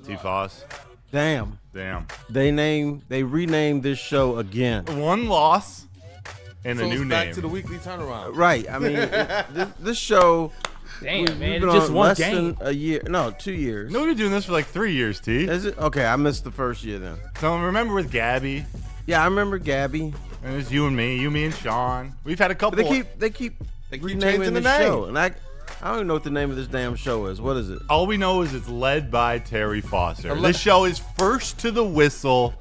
TeSlaa. Damn. They renamed this show again. One loss and So a new it's back name. to the weekly turnaround. Right. I mean, this show. Damn, man. We've It's been just on one less game. than a year. No, 2 years. No, we've been doing this for like 3 years, T. Is it? Okay, I missed the first year then. So remember with Gabby, Yeah, I remember Gabby. and it's you and me and Sean. We've had a couple. But they keep renaming changing the the name. show, and I don't even know what the name of this damn show is. What is it? All we know is it's led by Terry Foster. Ele- This show is First to the Whistle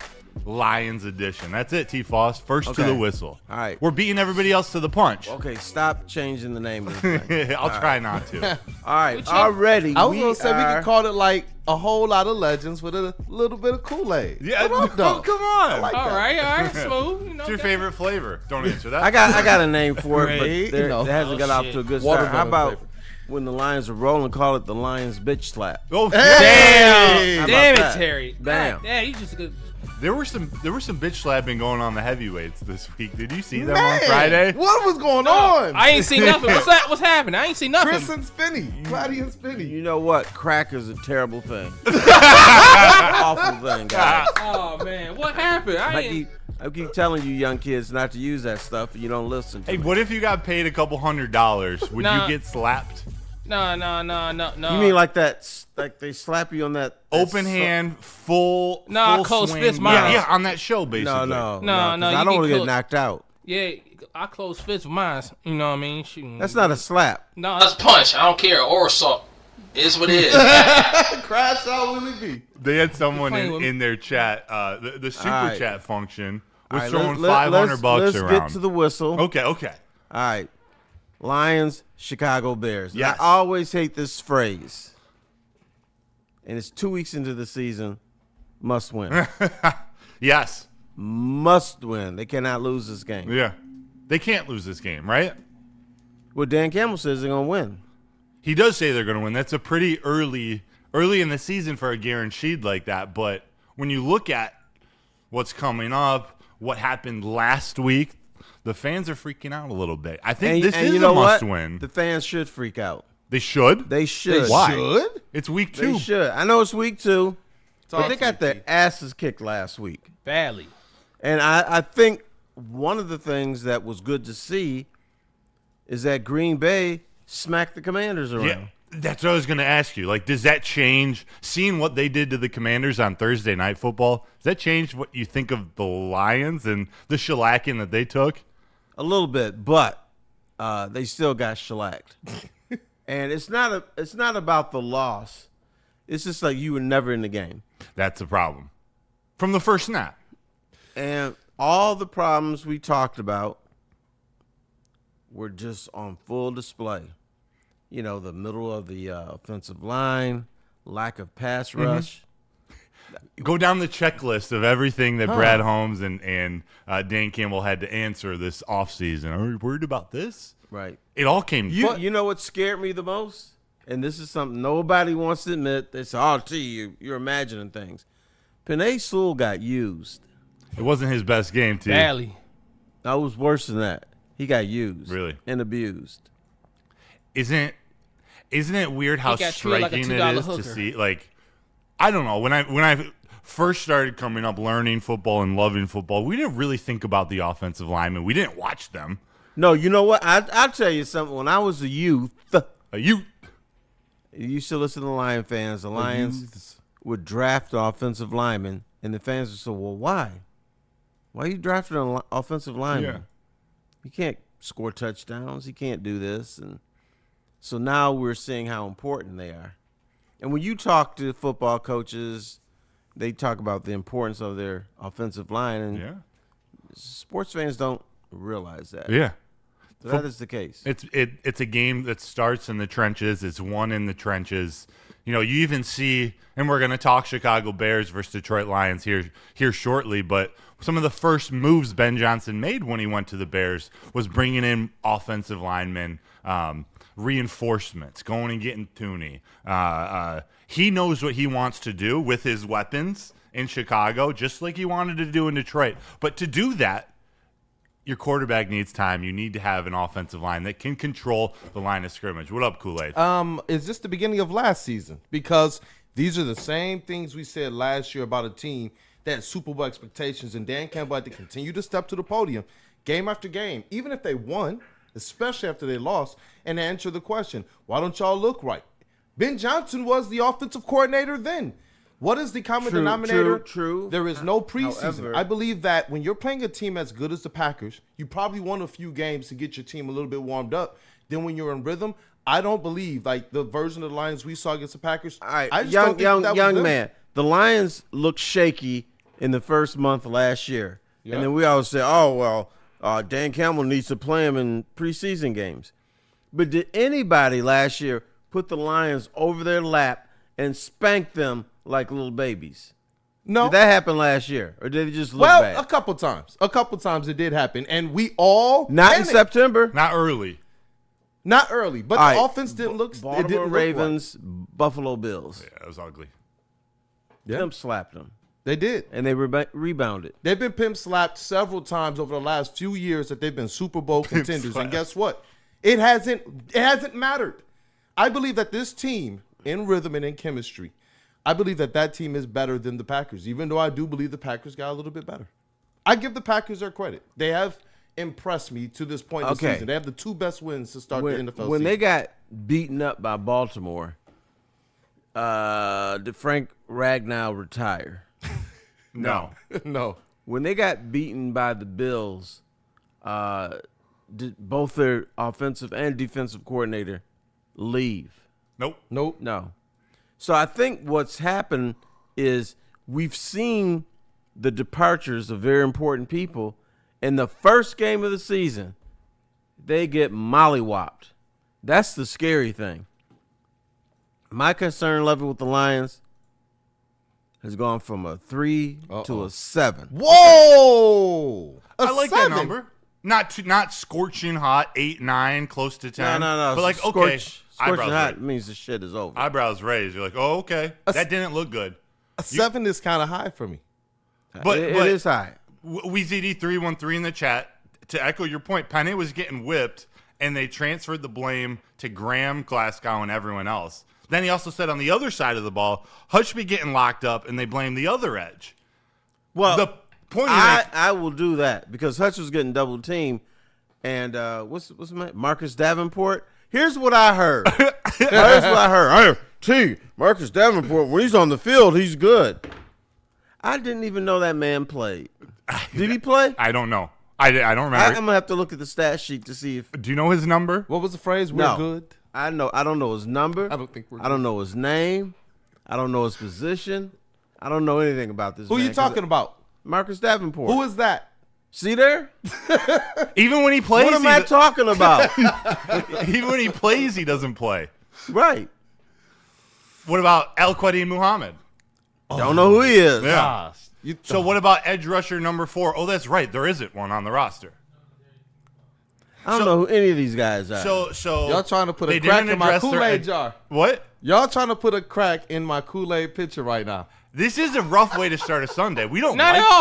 Lions edition. That's it, TeSlaa. First to Okay. the whistle. All right. We're beating everybody else to the punch. Okay, stop changing the name of the thing. I'll try not to. All right, Which- already I was gonna say we are- could call it like a whole lot of legends with a little bit of Kool-Aid. Yeah, What up, though? come on. like All that. right, smooth. You know, What's your favorite flavor? Don't answer that. I got a name for it, but Great. there- You know. it hasn't got off shit. to a good start. How Watermelon about flavor. when the Lions are rolling, call it the Lions bitch slap? Oh, Hey! damn! How Damn it, about that? Terry. Damn. Yeah, you just a good. There were some bitch slapping going on the heavyweights this week. Did you see them Man, on Friday? What was going on? I ain't seen nothing. What's that? What's happening? I ain't seen nothing. Chris and Spinny. Cloudy and Spinny. You know what? Crack is a terrible thing. Awful thing, guys. Oh man, what happened? I keep telling you young kids not to use that stuff, and you don't listen to Hey, me. what if you got paid a couple $100? Would Nah. you get slapped? No. You mean like that? Like they slap you on that Open hand, full. Nah, full close swing. fist, Yeah, mine. yeah, on that show basically. No, No, 'cause no, I you don't get want to get close. knocked out. Yeah, I close fists with mine. You know what I mean? Shooting. That's not a slap. No, That's punch. I don't care. Or assault. Is what it is. Crash out Willie B. They had someone playing with in their chat, the super right. chat function was All right, throwing let- $500 let's around. get to the whistle. Okay. All right. Lions, Chicago Bears. Yes. I always hate this phrase. And it's 2 weeks into the season. Must win. Yes. Must win. They cannot lose this game. Yeah. They can't lose this game, right? Well, Dan Campbell says they're going to win. He does say they're going to win. That's a pretty early in the season for a guaranteed like that. But when you look at what's coming up, what happened last week, the fans are freaking out a little bit. I think this is you know a must what? win. The fans should freak out. They should. They should. Why? Should? It's week They 2. should. I know it's week 2, but Talk they to got me, their T. asses kicked last week. badly. And I think one of the things that was good to see is that Green Bay smacked the Commanders around. Yeah, that's what I was going to ask you. Like, does that change, seeing what they did to the Commanders on Thursday Night Football, does that change what you think of the Lions and the shellacking that they took? A little bit, but they still got shellacked. And it's not about the loss. It's just like you were never in the game. That's the problem. From the first snap. And all the problems we talked about were just on full display. You know, the middle of the offensive line, lack of pass rush. Go down the checklist of everything that Brad Holmes and Dan Campbell had to answer this offseason. Are you worried about this? Right. It all came. You know what scared me the most? And this is something nobody wants to admit. They say, oh, T, you're imagining things. Penei Sewell got used. It wasn't his best game, too. Badly. No, it was worse than that. He got used. Really? And abused. Isn't it weird how got treated like a striking it $2 is to hooker. see? Like, I don't know. When I first started coming up, learning football and loving football, we didn't really think about the offensive linemen. We didn't watch them. No, you know what? I'll tell you something. When I was a youth, You you used to listen to Lion fans. The Lions would draft offensive linemen, and the fans would say, well, why? Why are you drafting an offensive lineman? Yeah. He can't score touchdowns. He can't do this. And so now we're seeing how important they are. And when you talk to football coaches, they talk about the importance of their offensive line, and yeah. sports fans don't realize that. Yeah. So that is the case. It's a game that starts in the trenches. It's won in the trenches. You know, you even see, and we're going to talk Chicago Bears versus Detroit Lions here shortly, but some of the first moves Ben Johnson made when he went to the Bears was bringing in offensive linemen, reinforcements, going and getting Tooney. He knows what he wants to do with his weapons in Chicago, just like he wanted to do in Detroit. But to do that, your quarterback needs time. You need to have an offensive line that can control the line of scrimmage. What up, Kool-Aid? Is this the beginning of last season? Because These are the same things we said last year about a team that had Super Bowl expectations, and Dan Campbell had to continue to step to the podium game after game, even if they won, especially after they lost, and answer the question, why don't y'all look right? Ben Johnson was the offensive coordinator then. What is the common denominator? True. There is no preseason. However, I believe that when you're playing a team as good as the Packers, you probably won a few games to get your team a little bit warmed up. Then when you're in rhythm, I don't believe like the version of the Lions we saw against the Packers. all right, I just don't think that was young them. man. The Lions looked shaky in the first month of last year. Yeah. And then we always say, oh, well, Dan Campbell needs to play him in preseason games. But did anybody last year put the Lions over their lap and spank them like little babies? No. Did that happen last year? Or did it just look Well, bad? a couple times. A couple times it did happen. And we all Not in panicked. September. Not early. Not early. But All the right, offense didn't look it Baltimore didn't look Ravens, Buffalo Bills. Yeah, it was ugly. Yeah. Them slapped them. They did. And they rebounded. They've been pimp slapped several times over the last few years that they've been Super Bowl contenders. And slapped. guess what? It hasn't mattered. I believe that this team, in rhythm and in chemistry, I believe that team is better than the Packers, even though I do believe the Packers got a little bit better. I give the Packers their credit. They have impressed me to this point in the Okay. season. They have the 2 best wins to start the NFL When season. they got beaten up by Baltimore, did Frank Ragnow retire? No. No. When they got beaten by the Bills, did both their offensive and defensive coordinator leave? Nope. Nope. No. So I think what's happened is we've seen the departures of very important people. In the first game of the season, they get mollywopped. That's the scary thing. My concern level with the Lions has gone from a 3 to a 7. Whoa! I like that number. Not scorching hot, 8, 9, close to 10. No. But like, Scorch- okay, Scorching eyebrows hot raised. means the shit is over. Eyebrows raised. You're like, oh, okay. That didn't look good. A 7 is kind of high for me. But it but is high. WeZD313 in the chat, to echo your point, Penny was getting whipped, and they transferred the blame to Graham, Glasgow, and everyone else. Then he also said on the other side of the ball, Hutch be getting locked up, and they blame the other edge. Well, The point I will do that because Hutch was getting double teamed, and what's his name? Marcus Davenport. Here's what I heard. Hey, Marcus Davenport, when he's on the field, he's good. I didn't even know that man played. Did he play? I don't know. I don't I'm remember. gonna have to look at the stat sheet to see if Do you know his number? What was the phrase? We're No. good. I know. I don't know his number. I don't think we're I don't know his name. I don't know his position. I don't know anything about this. Who man, you talking about? Marcus Davenport. Who is that? See there? Even when he plays, What am I talking about? even when he plays, he doesn't play. Right. What about El Quadi Muhammad? Don't know who he is. Yeah. So what about edge rusher number 4? Oh, that's right. There isn't one on the roster. I don't know who any of these guys are. So Y'all trying to put they a crack didn't in my address their Kool-Aid edge- jar. What? Y'all trying to put a crack in my Kool-Aid pitcher right now. This is a rough way to start a Sunday. We don't Not like at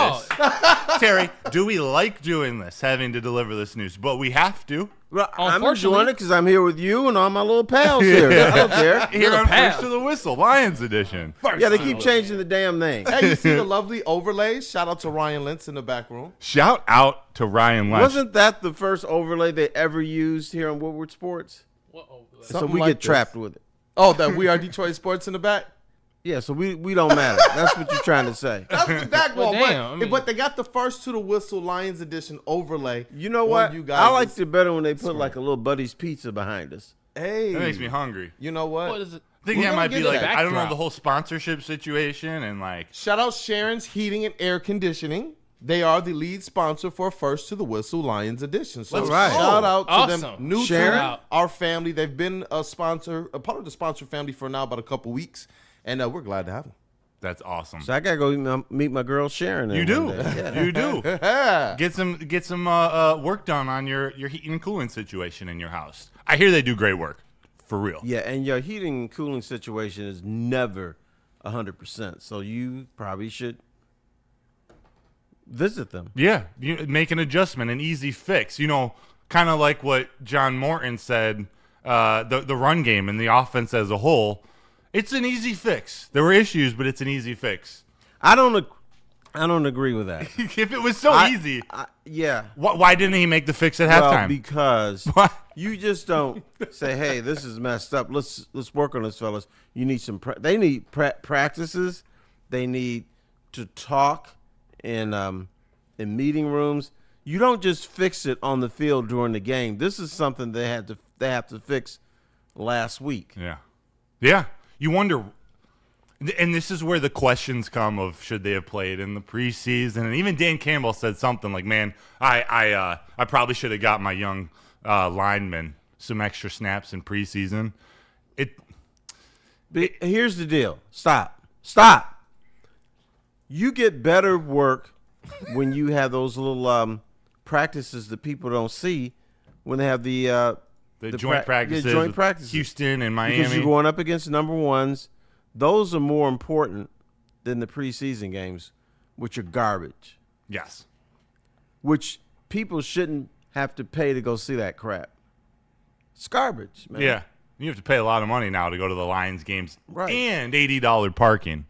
all. this. Terry, do we like doing this, having to deliver this news? But we have to. Well, I'm Unfortunately- enjoying it because I'm here with you and all my little pals here. I don't care. Here on pal. First to the Whistle, Lions edition. Yeah, they keep changing the damn name. Hey, you see the lovely overlays? Shout out to Ryan Lentz in the back room. Shout out to Ryan Lynch. Wasn't that the first overlay they ever used here on Woodward Sports? So Something we like get trapped with it. Oh, that we are Detroit Sports in the back? Yeah, so we don't matter. That's what you're trying to say. That's the backbone. Well, damn, I mean- but they got the first to the whistle Lions edition overlay. You know on what? You guys I liked it better when they put like a little Buddy's Pizza behind us. Hey. That makes me hungry. You know what? What is it? I think We're that gonna might be get to like, that. I don't know, Backdrop. the whole sponsorship situation and like, Shout out Sharon's Heating and Air Conditioning. They are the lead sponsor for First to the Whistle Lions edition. So Let's shout go. out to Awesome. them. New Sharon? to our family. They've been a sponsor, a part of the sponsor family for now about a couple weeks. And we're glad to have them. that's awesome. So I gotta go meet my girl Sharon. You do. You do. Yeah. Get some work done on your heating and cooling situation in your house. I hear they do great work. For real. Yeah, and your heating and cooling situation is never 100%. So you probably should visit them. Yeah, you make an adjustment, an easy fix. You know, kind of like what John Morton said, the run game and the offense as a whole. It's an easy fix. There were issues, but it's an easy fix. I don't agree with that. If it was so easy, Yeah. why didn't he make the fix at Well, halftime? because What? you just don't say, "Hey, this is messed up. Let's work on this, fellas." You need some. They need practices. They need to talk in meeting rooms. You don't just fix it on the field during the game. This is something they have to fix last week. Yeah. You wonder, and this is where the questions come of should they have played in the preseason. And even Dan Campbell said something like, "Man, I probably should have got my young linemen some extra snaps in preseason." But here's the deal. Stop. You get better work when you have those little practices that people don't see when they have the joint practices, joint with practices. Houston and Miami. Because you're going up against number ones. Those are more important than the preseason games, which are garbage, Yes. which people shouldn't have to pay to go see that crap. It's garbage, man. Yeah. You have to pay a lot of money now to go to the Lions games. Right. And $80 parking.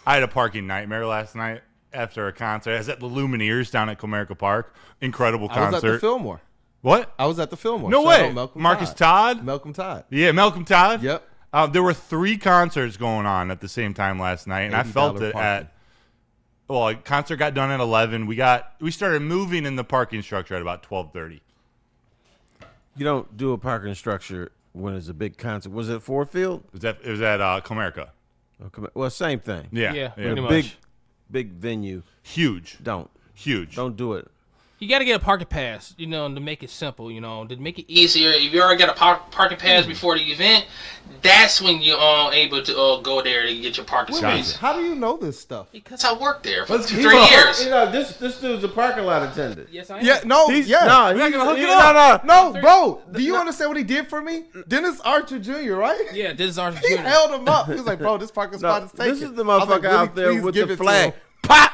I had a parking nightmare last night after a concert. I was at the Lumineers down at Comerica Park. Incredible concert. I was at the Fillmore. What? I was at the Fillmore. No Shout way. out Malcolm Marcus Todd? Malcolm Todd. Yeah, Malcolm Todd. Yep. There were 3 concerts going on at the same time last night, and I felt it parking. a concert got done at 11. We started moving in the parking structure at about 12:30. You don't do a parking structure when it's a big concert. Was it Ford Field? It was at Comerica. Well, same thing. Yeah, pretty much. Big venue. Huge. Don't do it. You got to get a parking pass, to make it simple, to make it easy. Easier. If you already got a parking pass before the event, that's when you're able to go there to get your parking space. How do you know this stuff? Because I worked there for 3 He's years. This dude's a parking lot attendant. Yes, I am. Yeah, no, He's yeah. not gonna hook it up. No, bro. Do you understand what he did for me? Dennis Archer Jr., right? Yeah, this is our He junior. held him up. He was like, bro, this parking spot is taken. This is the I was like, motherfucker "Willie, out there please with give the it to flag. him." Pop!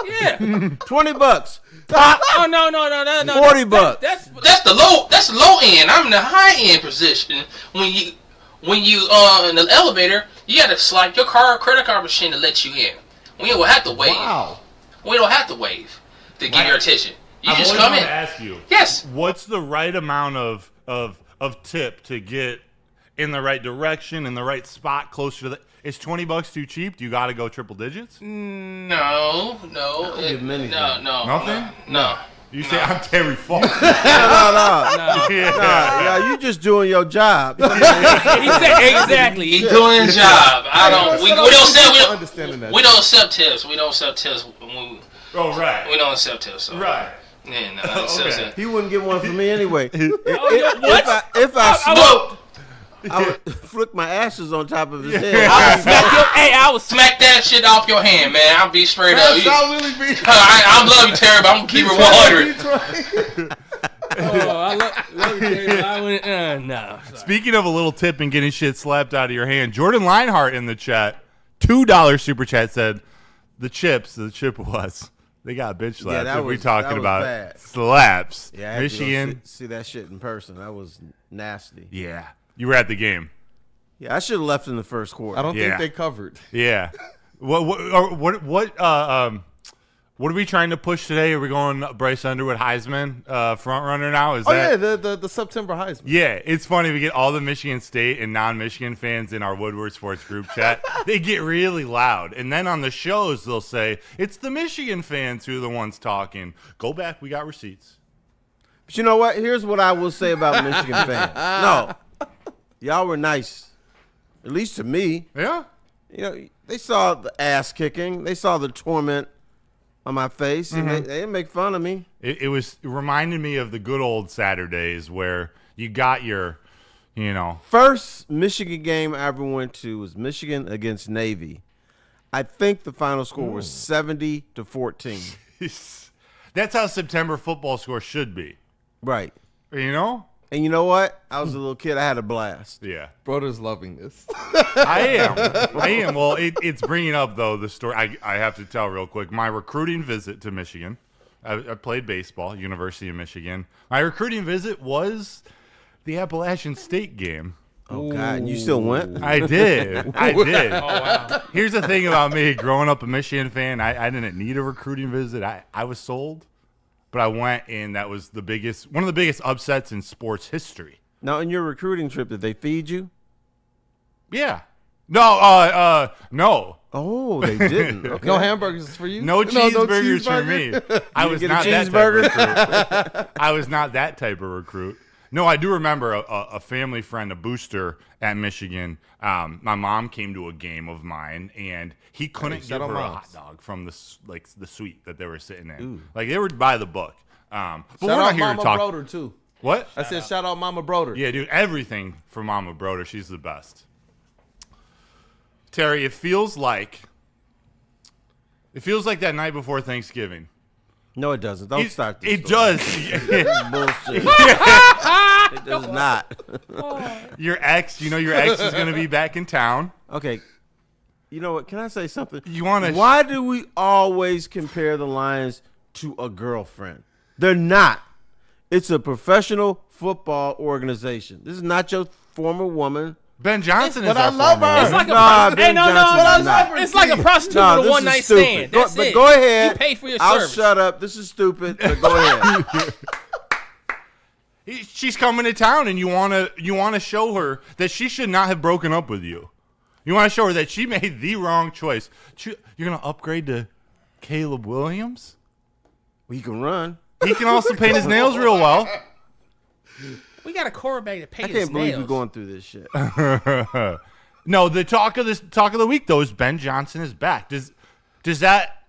Yeah. $20. Pop! Oh no. $40. That's the low end. I'm in the high end position. When you in the elevator, you got to slide your credit card machine to let you in. We don't have to wave. Wow. We don't have to wave to get your attention. You I've just always come wanted in. to ask you. Yes. What's the right amount of tip to get in the right direction, in the right spot, closer to the? Is $20 too cheap? Do you got to go triple digits? No. give him anything. No. Nothing? No. You say I'm Terry Falk. No. Yeah. Yeah, you just doing your job. He said exactly. He's doing his job. We don't accept tips. We don't accept tips. Oh, right. We don't accept tips. So. Right. Yeah, no. Okay. He wouldn't get one from me anyway. What? If I Smoked. I would flick my ashes on top of his head. I was Smack that shit off your hand, man. I'll be straight up. That's not really be. I love you, Terry, but I'm gonna keep it 100. I love you. I went, no. Sorry. Speaking of a little tip and getting shit slapped out of your hand, Jordan Linehart in the chat, $2 super chat said, the Chippewas, they got bitch slaps. that If we was- talking that was about bad. slaps. Yeah, I had to go Michigan. see that shit in person. That was nasty. Yeah. You were at the game. Yeah, I should have left in the first quarter. I don't Yeah. think they covered. Yeah. What are we trying to push today? Are we going Bryce Underwood Heisman front runner now? Is Oh that yeah, the September Heisman. Yeah, it's funny. We get all the Michigan State and non-Michigan fans in our Woodward Sports group chat. They get really loud. And then on the shows, they'll say, it's the Michigan fans who are the ones talking. Go back. We got receipts. But you know what? Here's what I will say about Michigan fans. No, y'all were nice, at least to me. Yeah? You know, they saw the ass kicking. They saw the torment on my face, and they didn't make fun of me. It reminded me of the good old Saturdays where you got your, First Michigan game I ever went to was Michigan against Navy. I think the final score was 70-14. That's how September football score should be. Right. You know? And you know what? I was a little kid. I had a blast. Yeah. Broder's loving this. I am. Well, it's bringing up, though, the story. I have to tell real quick. My recruiting visit to Michigan. I played baseball, University of Michigan. My recruiting visit was the Appalachian State game. Oh, God. And you still went? I did. I did. Oh wow. Here's the thing about me, growing up a Michigan fan, I didn't need a recruiting visit. I was sold, but I went, and that was one of the biggest upsets in sports history. Now, in your recruiting trip, did they feed you? Yeah. No, no. Oh, they didn't. Okay. No hamburgers for you? No cheeseburgers for cheeseburger? me. I was get a not that type of cheeseburger? recruit. I was not that type of recruit. No, I do remember a family friend, a booster at Michigan. My mom came to a game of mine, and he couldn't give shout her out a moms. hot dog from the suite that they were sitting in. Like, they were by the book. But we're Shout not out here Mama to talk. Broder, too. What? I said shout out Mama Broder. Yeah, dude, everything for Mama Broder. She's the best. Terry, it feels like that night before Thanksgiving. No, it doesn't. Don't start this. It story. does. Bullshit. It does not. Your ex is going to be back in town. Okay. You know what? Can I say something? You wanna- Why do we always compare the Lions to a girlfriend? They're not. It's a professional football organization. This is not your former woman. Ben Johnson is But our I love former her. one. It's like a Nah, hey, Ben no, Johnson no, is no, not. it's like a prostitute No, with a this one is night stupid. stand. That's but it. go ahead. You pay for your I'll service. shut up. This is stupid. But go ahead. She's coming to town, and you wanna show her that she should not have broken up with you. You want to show her that she made the wrong choice. You're gonna upgrade to Caleb Williams. Well, you can run. He can also paint his nails real well. We got a quarterback that pays I can't believe nails. you're going through this shit. No, the talk of the week though is Ben Johnson is back. Does that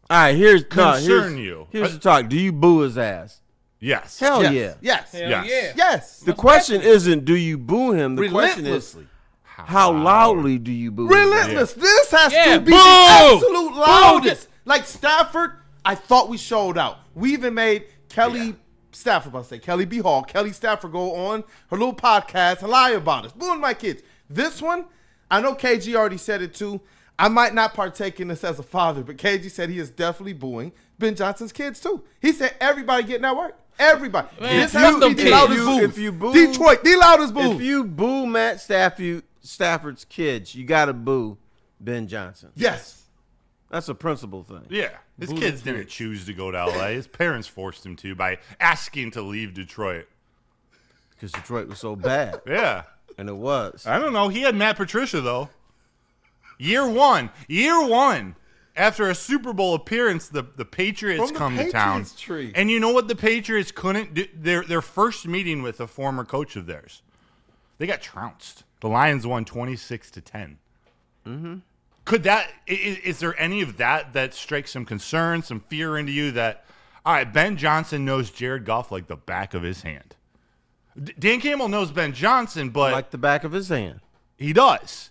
All right, here's concern you? Here's the talk. Do you boo his ass? Yes. Hell Yes. yeah. Yes. Hell Yes. yeah. Yes. The question isn't do you boo him. The question is Relentlessly. how loudly do you boo him? Relentless. This has Yeah, to be boo! the absolute Boo! loudest. Like Stafford, I thought we showed out. We even made Kelly Stafford, Kelly B. Hall, Kelly Stafford go on her little podcast and lie about us. Booing my kids. This one, I know KG already said it too. I might not partake in this as a father, but KG said he is definitely booing Ben Johnson's kids too. He said everybody getting that work. Everybody. Man, This has to be fuck the them loudest kids. boo. If you boo- Detroit, the loudest boo. If you boo Matt Stafford's kids, you got to boo Ben Johnson. Yes. That's a principle thing. Yeah. His Boo kids the didn't kids. choose to go to LA. His parents forced him to by asking to leave Detroit. Because Detroit was so bad. Yeah. And it was. I don't know. He had Matt Patricia though. Year one. After a Super Bowl appearance, the Patriots From the come to town. Patriots tree. And you know what the Patriots couldn't do? Their first meeting with a former coach of theirs, they got trounced. The Lions won 26-10. Mm-hmm. Could that is there any of that strikes some concern, some fear into you that, all right, Ben Johnson knows Jared Goff like the back of his hand. Dan Campbell knows Ben Johnson, but Like the back of his hand. he does.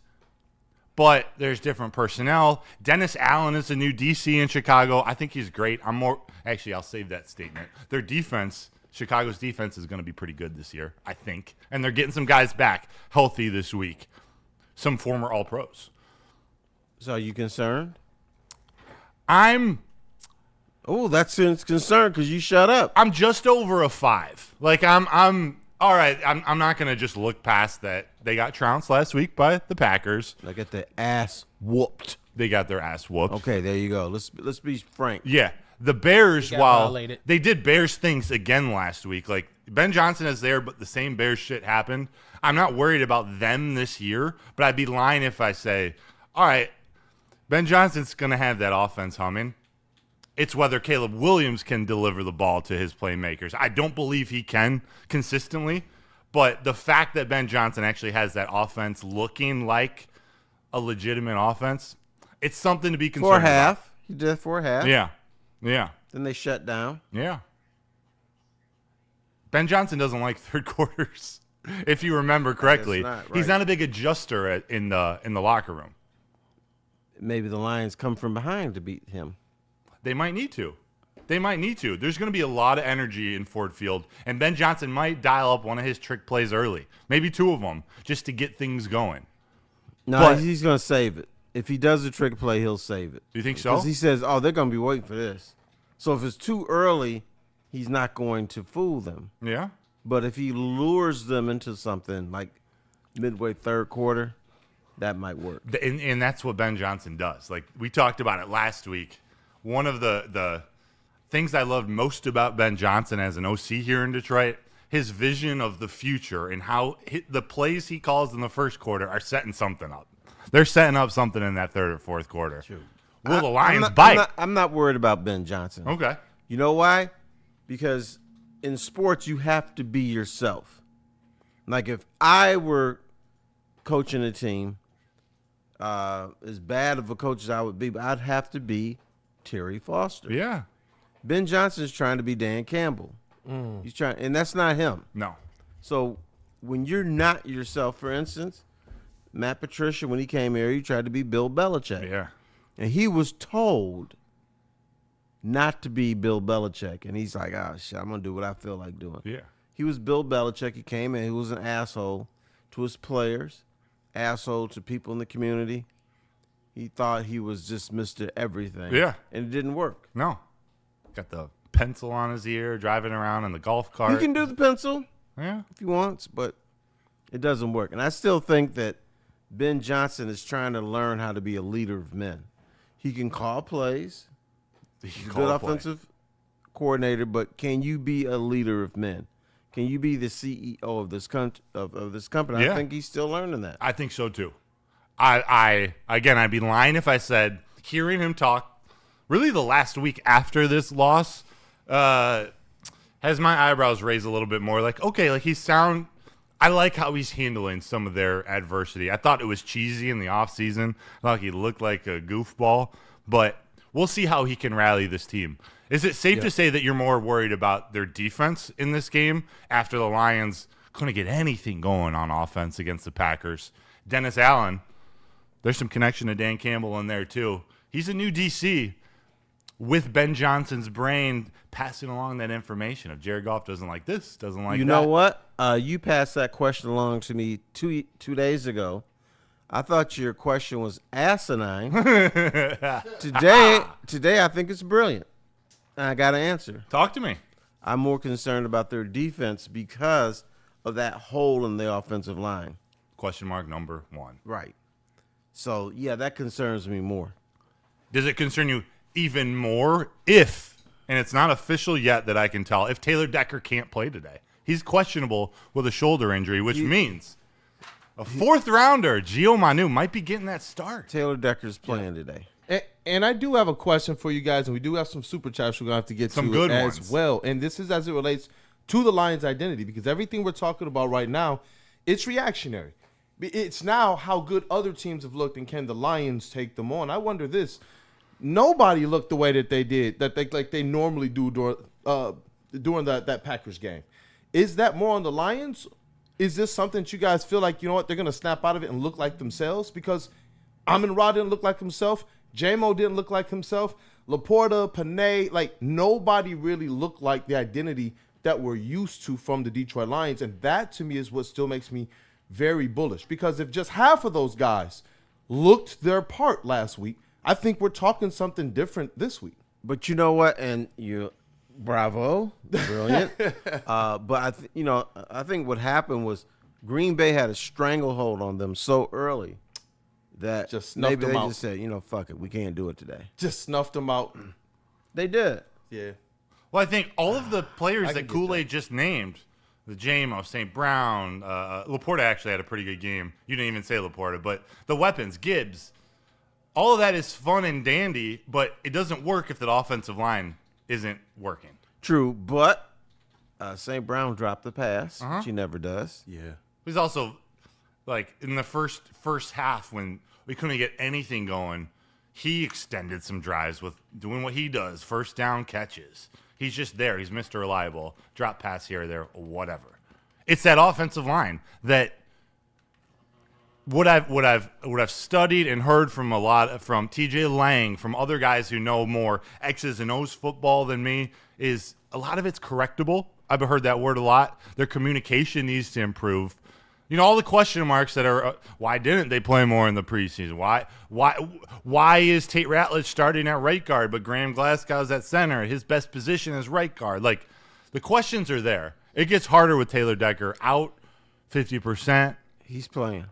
But there's different personnel. Dennis Allen is a new DC in Chicago. I think he's great. Actually, I'll save that statement. Their defense, Chicago's defense, is going to be pretty good this year, I think. And they're getting some guys back healthy this week. Some former All-Pros. So are you concerned? I'm That's concern because you shut up. just over a 5. Like I'm all right. I'm not going to just look past that. They got trounced last week by the Packers. I get the ass whooped. They got their ass whooped. Okay, there you go. Let's be frank. Yeah. The Bears, got while violated. they did Bears things again last week, like Ben Johnson is there, but the same Bears shit happened. I'm not worried about them this year, but I'd be lying if I say, all right, Ben Johnson's going to have that offense humming. It's whether Caleb Williams can deliver the ball to his playmakers. I don't believe he can consistently, but the fact that Ben Johnson actually has that offense looking like a legitimate offense, it's something to be concerned For about. half. He did for half. Yeah. Yeah. Then they shut down. Yeah. Ben Johnson doesn't like third quarters, if you remember correctly. not He's right. not a big adjuster in the locker room. Maybe the Lions come from behind to beat him. They might need to. There's going to be a lot of energy in Ford Field, and Ben Johnson might dial up one of his trick plays early, maybe 2 of them, just to get things going. No, But- he's going to save it. If he does a trick play, he'll save it. Do you think so? Because he says, they're going to be waiting for this. So if it's too early, he's not going to fool them. Yeah. But if he lures them into something like midway third quarter, that might work. And that's what Ben Johnson does. Like we talked about it last week. One of the things I loved most about Ben Johnson as an OC here in Detroit, his vision of the future and how the plays he calls in the first quarter are setting something up. They're setting up something in that third or fourth quarter. True. Will the Lions bite? I'm not worried about Ben Johnson. Okay. You know why? Because in sports, you have to be yourself. Like if I were coaching a team, as bad of a coach as I would be, but I'd have to be Terry Foster. Yeah. Ben Johnson is trying to be Dan Campbell. He's trying, and that's not him. No. So when you're not yourself, for instance, Matt Patricia, when he came here, he tried to be Bill Belichick. Yeah. And he was told not to be Bill Belichick. And he's like, oh, shit, I'm going to do what I feel like doing. Yeah. He was Bill Belichick. He came in. He was an asshole to his players, asshole to people in the community. He thought he was just Mr. Everything. Yeah. And it didn't work. No. Got the pencil on his ear, driving around in the golf cart. He can do the pencil Yeah. if he wants, but it doesn't work. And I still think that Ben Johnson is trying to learn how to be a leader of men. He can call plays. He's a good offensive coordinator, but can you be a leader of men? Can you be the CEO of this company? Yeah. I think he's still learning that. I think so too. Again, I'd be lying if I said hearing him talk really the last week after this loss has my eyebrows raised a little bit more. Like, okay, like I like how he's handling some of their adversity. I thought it was cheesy in the offseason. I thought he looked like a goofball, but we'll see how he can rally this team. Is it safe to say that you're more worried about their defense in this game after the Lions couldn't get anything going on offense against the Packers? Dennis Allen, there's some connection to Dan Campbell in there too. He's a new DC with Ben Johnson's brain passing along that information. If Jared Goff doesn't like this, doesn't like that. You know what? You passed that question along to me two days ago. I thought your question was asinine. Today I think it's brilliant. And I got an answer. Talk to me. I'm more concerned about their defense because of that hole in the offensive line. Question mark number 1. Right. So, yeah, that concerns me more. Does it concern you even more if, and it's not official yet that I can tell, if Taylor Decker can't play today? He's questionable with a shoulder injury, which means a fourth rounder, Gio Manu, might be getting that start. Taylor Decker's playing today. And I do have a question for you guys, and we do have some super chats we're going to have to get some to good as ones. well. And this is as it relates to the Lions' identity, because everything we're talking about right now, it's reactionary. It's now how good other teams have looked, and can the Lions take them on? I wonder this. Nobody looked the way that they did, that they normally do during that Packers game. Is that more on the Lions? Is this something that you guys feel like, you know what, they're going to snap out of it and look like themselves? Because Amon-Ra didn't look like himself. J-Mo didn't look like himself. Laporta, Panay, like nobody really looked like the identity that we're used to from the Detroit Lions. And that to me is what still makes me very bullish. Because if just half of those guys looked their part last week, I think we're talking something different this week. But you know what? And bravo, brilliant. But I think what happened was Green Bay had a stranglehold on them so early that just snuffed maybe them they out. just said, fuck it, we can't do it today. Just snuffed them out. They did. Yeah. Well, I think all of the players can that get Kool-Aid just named, the J-Mo, St. Brown, Laporta actually had a pretty good game. You didn't even say Laporta, but the weapons, Gibbs, all of that is fun and dandy, but it doesn't work if the offensive line isn't working. True, but St. Brown dropped the pass, which he never does. Yeah. He's also, like, in the first half when we couldn't get anything going, he extended some drives with doing what he does, first down catches. He's just there. He's Mr. Reliable. Drop pass here or there, whatever. It's that offensive line that what I've studied and heard from from TJ Lang, from other guys who know more X's and O's football than me, is a lot of it's correctable. I've heard that word a lot. Their communication needs to improve. All the question marks that are why didn't they play more in the preseason? Why is Tate Ratledge starting at right guard, but Graham Glasgow's at center? His best position is right guard. The questions are there. It gets harder with Taylor Decker out 50%. He's playing.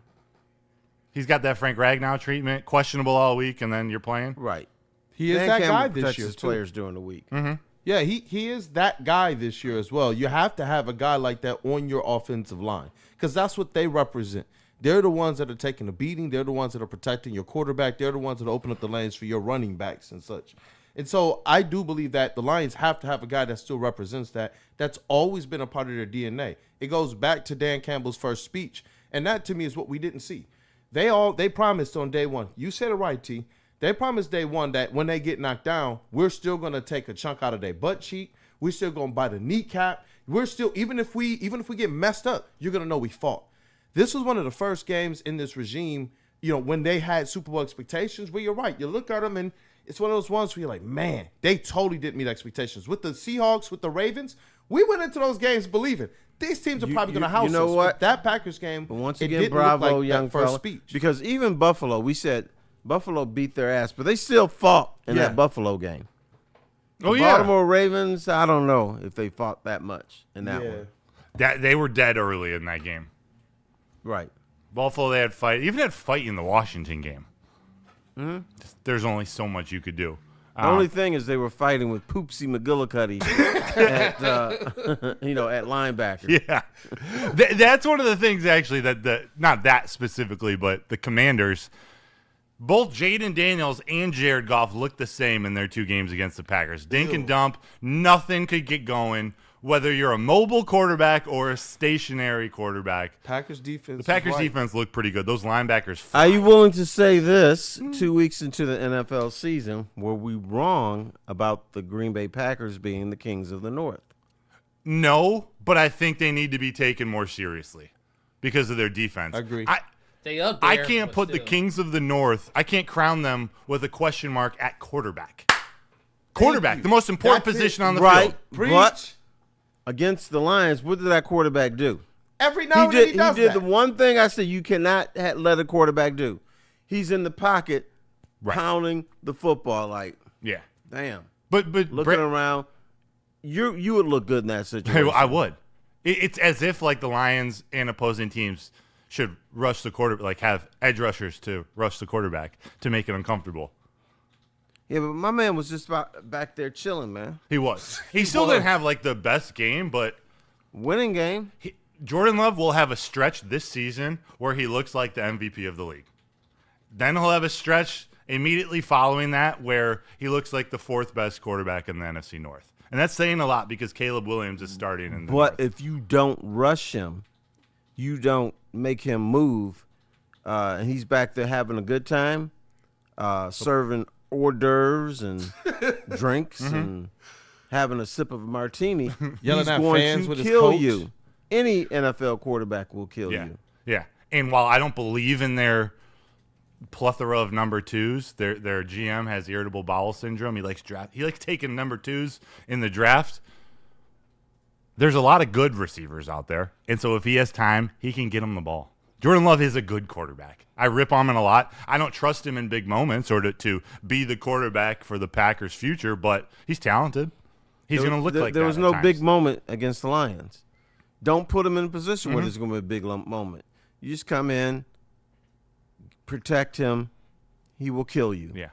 He's got that Frank Ragnow treatment, questionable all week, and then you're playing. Right. He is Dan that Campbell guy this protects year, his too. players during the week. Mm-hmm. Yeah, he is that guy this year as well. You have to have a guy like that on your offensive line because that's what they represent. They're the ones that are taking the beating. They're the ones that are protecting your quarterback. They're the ones that open up the lanes for your running backs and such. And so I do believe that the Lions have to have a guy that still represents that. That's always been a part of their DNA. It goes back to Dan Campbell's first speech, and that to me is what we didn't see. They promised on day one. You said it right, T. They promised day one that when they get knocked down, we're still going to take a chunk out of their butt cheek. We're still going to bite a kneecap. We're still, even if we get messed up, you're going to know we fought. This was one of the first games in this regime, when they had Super Bowl expectations, where you're right. You look at them and it's one of those ones where you're like, man, they totally didn't meet expectations. With the Seahawks, with the Ravens, we went into those games believing these teams are probably going to house you know us. what? But that Packers game, But once it again, didn't bravo, look like young that first fella. speech. Because even Buffalo, we said Buffalo beat their ass, but they still fought in Yeah. that Buffalo game. Oh, The yeah. Baltimore Ravens, I don't know if they fought that much in that one. They were dead early in that game. Right. Buffalo, they had fight. Even had fight in the Washington game. Mm-hmm. There's only so much you could do. The only thing is they were fighting with Poopsie McGillicuddy at linebacker. Yeah. That's one of the things, actually, that not that specifically, but the Commanders, both Jaden Daniels and Jared Goff looked the same in their two games against the Packers. Dink and dump, nothing could get going, whether you're a mobile quarterback or a stationary quarterback. Packers defense. The Packers is right. defense looked pretty good. Those linebackers. Are you willing to say this 2 weeks into the NFL season, were we wrong about the Green Bay Packers being the kings of the North? No, but I think they need to be taken more seriously because of their defense. I agree. They up there, I can't but put the still. Kings of the North. I can't crown them with a question mark at quarterback. Quarterback, the most important That's it. position on the Right. field. Preach. But against the Lions, what did that quarterback do? Every now and then he does did that. the one thing I said you cannot let a quarterback do. He's in the pocket, Right. pounding the football like, Yeah, damn. but Looking Brett, around, you would look good in that situation. I would. It's as if like the Lions and opposing teams should rush the quarterback, like have edge rushers to rush the quarterback to make it uncomfortable. Yeah, but my man was just back there chilling, man. He was. He still didn't have like the best game, but Winning game. Jordan Love will have a stretch this season where he looks like the MVP of the league. Then he'll have a stretch immediately following that where he looks like the fourth best quarterback in the NFC North. And that's saying a lot because Caleb Williams is starting in the But North. if you don't rush him, you don't make him move, and he's back there having a good time, serving hors d'oeuvres and drinks and having a sip of a martini, Yelling he's at going fans to with his kill coach. you. Any NFL quarterback will kill Yeah. you. Yeah. And while I don't believe in their plethora of number twos, their GM has irritable bowel syndrome. He likes taking number twos in the draft. There's a lot of good receivers out there. And so if he has time, he can get him the ball. Jordan Love is a good quarterback. I rip on him a lot. I don't trust him in big moments or to be the quarterback for the Packers' future, but he's talented. He's going to look like that. There was at no times. big moment against the Lions. Don't put him in a position Mm-hmm. where there's going to be a big moment. You just come in, protect him. He will kill you. Yeah.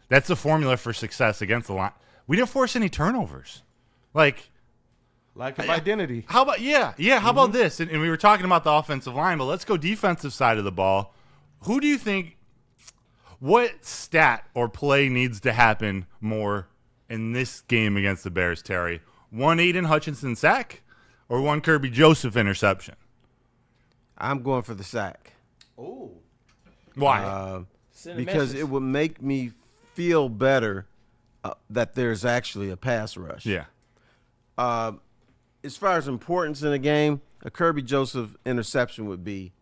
That's the formula for success against the line. We didn't force any turnovers. Like Lack of identity. how about how about this? And we were talking about the offensive line, but let's go defensive side of the ball. Who do you think what stat or play needs to happen more in this game against the Bears, Terry? One Aidan Hutchinson sack or one Kirby Joseph interception? I'm going for the sack. Oh. Why? Send a Because message. it would make me feel better that there's actually a pass rush. yeah. As far as importance in a game, a Kirby Joseph interception would be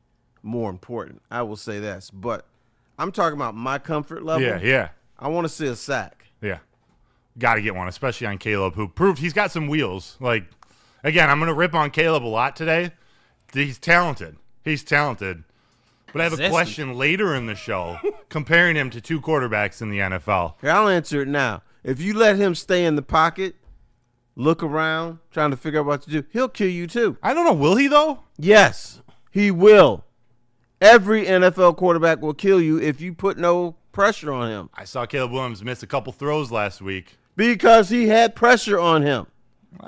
more important. I will say this. But I'm talking about my comfort level. Yeah. I want to see a sack. Yeah. Got to get one, especially on Caleb, who proved he's got some wheels. Like, again, I'm going to rip on Caleb a lot today. He's talented. But I have a Zesty. question later in the show comparing him to two quarterbacks in the NFL. Here, I'll answer it now. If you let him stay in the pocket, look around, trying to figure out what to do, he'll kill you too. I don't know. Will he, though? Yes, he will. Every NFL quarterback will kill you if you put no pressure on him I saw Caleb Williams miss a couple throws last week. because he had pressure on him.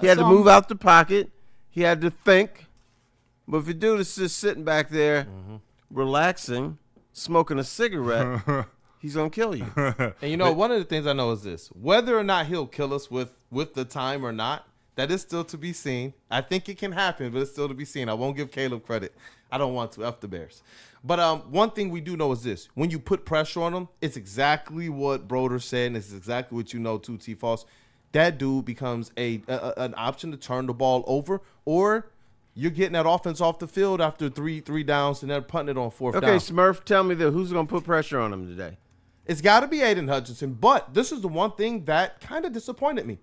He had to move out the pocket. He had to think. But if your dude is just sitting back there, relaxing, smoking a cigarette, he's going to kill you. And one of the things I know is this: whether or not he'll kill us with the time or not, that is still to be seen. I think it can happen, but it's still to be seen. I won't give Caleb credit. I don't want to. F the Bears. But one thing we do know is this: when you put pressure on him, it's exactly what Broder said, and it's exactly what you know too, T-False. That dude becomes an option to turn the ball over, or you're getting that offense off the field after three downs and they're punting it on fourth down. Okay, Smurf, tell me who's going to put pressure on him today? It's got to be Aidan Hutchinson, but this is the one thing that kind of disappointed me.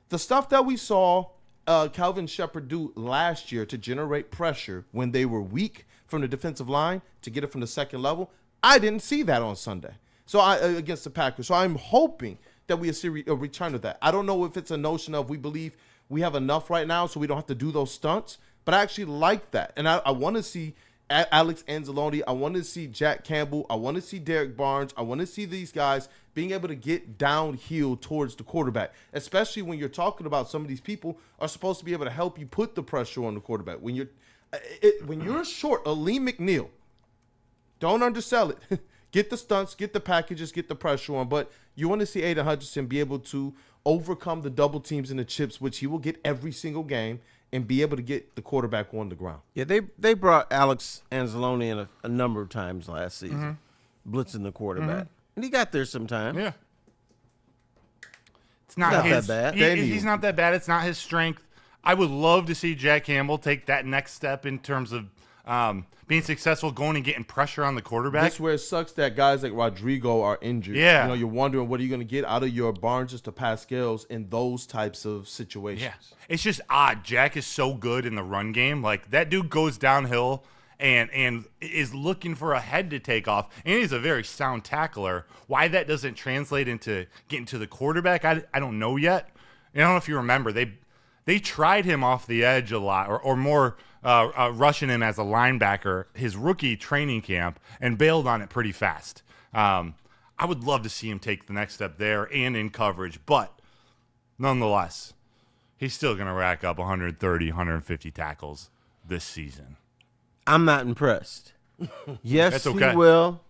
The stuff that we saw Calvin Shepard do last year to generate pressure when they were weak from the defensive line to get it from the second level, I didn't see that on Sunday. So against the Packers. So I'm hoping that we see a return of that. I don't know if it's a notion of we believe we have enough right now so we don't have to do those stunts, but I actually like that. And I want to see Alex Anzalone. I want to see Jack Campbell. I want to see Derek Barnes. I want to see these guys being able to get downhill towards the quarterback, especially when you're talking about some of these people are supposed to be able to help you put the pressure on the quarterback. When you're short of Lee McNeil, don't undersell it. Get the stunts, get the packages, get the pressure on. But you want to see Aidan Hutchinson be able to overcome the double teams and the chips, which he will get every single game, and be able to get the quarterback on the ground. Yeah, they brought Alex Anzalone in a number of times last season, blitzing the quarterback. And he got there sometime. Yeah. It's not that bad. He's not that bad. It's not his strength. I would love to see Jack Campbell take that next step in terms of being successful, going and getting pressure on the quarterback. That's where it sucks that guys like Rodrigo are injured. Yeah. You're wondering what are you going to get out of your Barnes to Pascals in those types of situations. Yeah. It's just odd. Jack is so good in the run game. Like, that dude goes downhill and is looking for a head to take off. And he's a very sound tackler. Why that doesn't translate into getting to the quarterback, I don't know yet. And I don't know if you remember, they tried him off the edge a lot, or more rushing him as a linebacker his rookie training camp, and bailed on it pretty fast. I would love to see him take the next step there and in coverage, but nonetheless, he's still going to rack up 130, 150 tackles this season. I'm not impressed. Yes, That's okay. he will.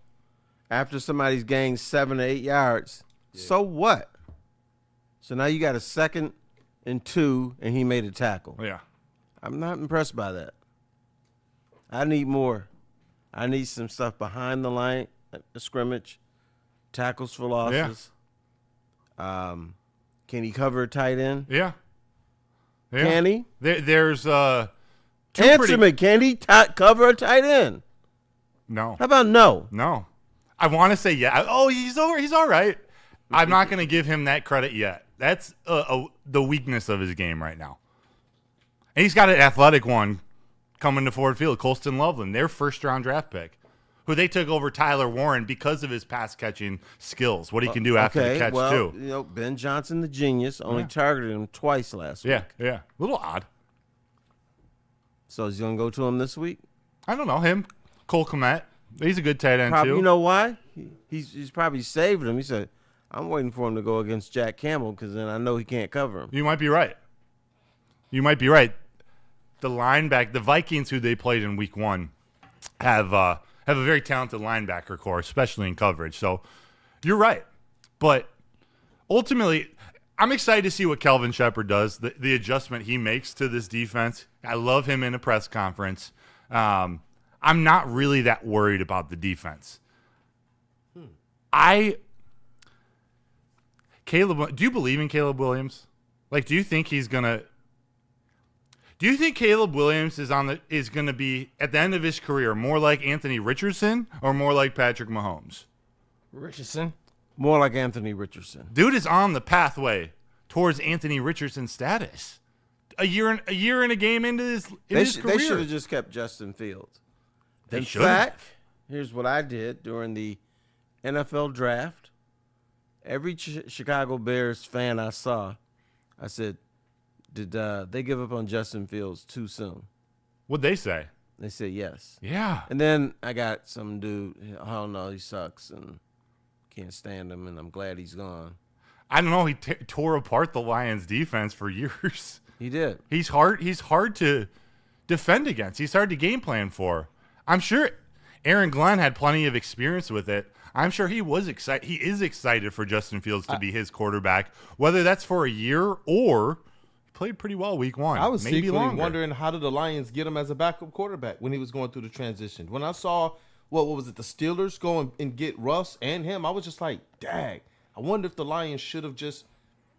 After somebody's gained 7 to 8 yards, so what? So now you got a 2nd and 2, and he made a tackle. Yeah. I'm not impressed by that. I need more. I need some stuff behind the line, the scrimmage, tackles for losses. Yeah. Can he cover a tight end? Yeah. Can he? There's Answer me. Can he cover a tight end? No. How about no? No. I want to say yeah. Oh, he's all right. I'm not going to give him that credit yet. That's the weakness of his game right now. And he's got an athletic one coming to Ford Field, Colston Loveland, their first-round draft pick, who they took over Tyler Warren because of his pass-catching skills, what he can do after the catch, too. Ben Johnson, the genius, only targeted him twice last week. Yeah. A little odd. So is he going to go to him this week? I don't know. Him, Cole Kmet. He's a good tight end, too. You know why? He's probably saved him. He said, I'm waiting for him to go against Jack Campbell because then I know he can't cover him. You might be right. The Vikings, who they played in week 1, have a very talented linebacker core, especially in coverage. So you're right. But ultimately, I'm excited to see what Calvin Shepard does, the adjustment he makes to this defense. I love him in a press conference. I'm not really that worried about the defense. Do you believe in Caleb Williams? Like, do you think Caleb Williams is going to be at the end of his career more like Anthony Richardson or more like Patrick Mahomes? Richardson. More like Anthony Richardson. Dude is on the pathway towards Anthony Richardson's status. A year and a game into his career. They should have just kept Justin Fields. In fact, here's what I did during the NFL draft. Every Chicago Bears fan I saw, I said, did they give up on Justin Fields too soon? What'd they say? They said yes. Yeah. And then I got some dude, oh no, he sucks and can't stand him, and I'm glad he's gone. I don't know. He tore apart the Lions defense for years. He did. He's hard to defend against. He's hard to game plan for. I'm sure Aaron Glenn had plenty of experience with it. I'm sure he was excited. He is excited for Justin Fields to be his quarterback, whether that's for a year or he played pretty well week 1. I was maybe secretly longer. wondering how did the Lions get him as a backup quarterback when he was going through the transition. When I saw, what was it, the Steelers go and get Russ and him, I was just like, dang. I wonder if the Lions should have just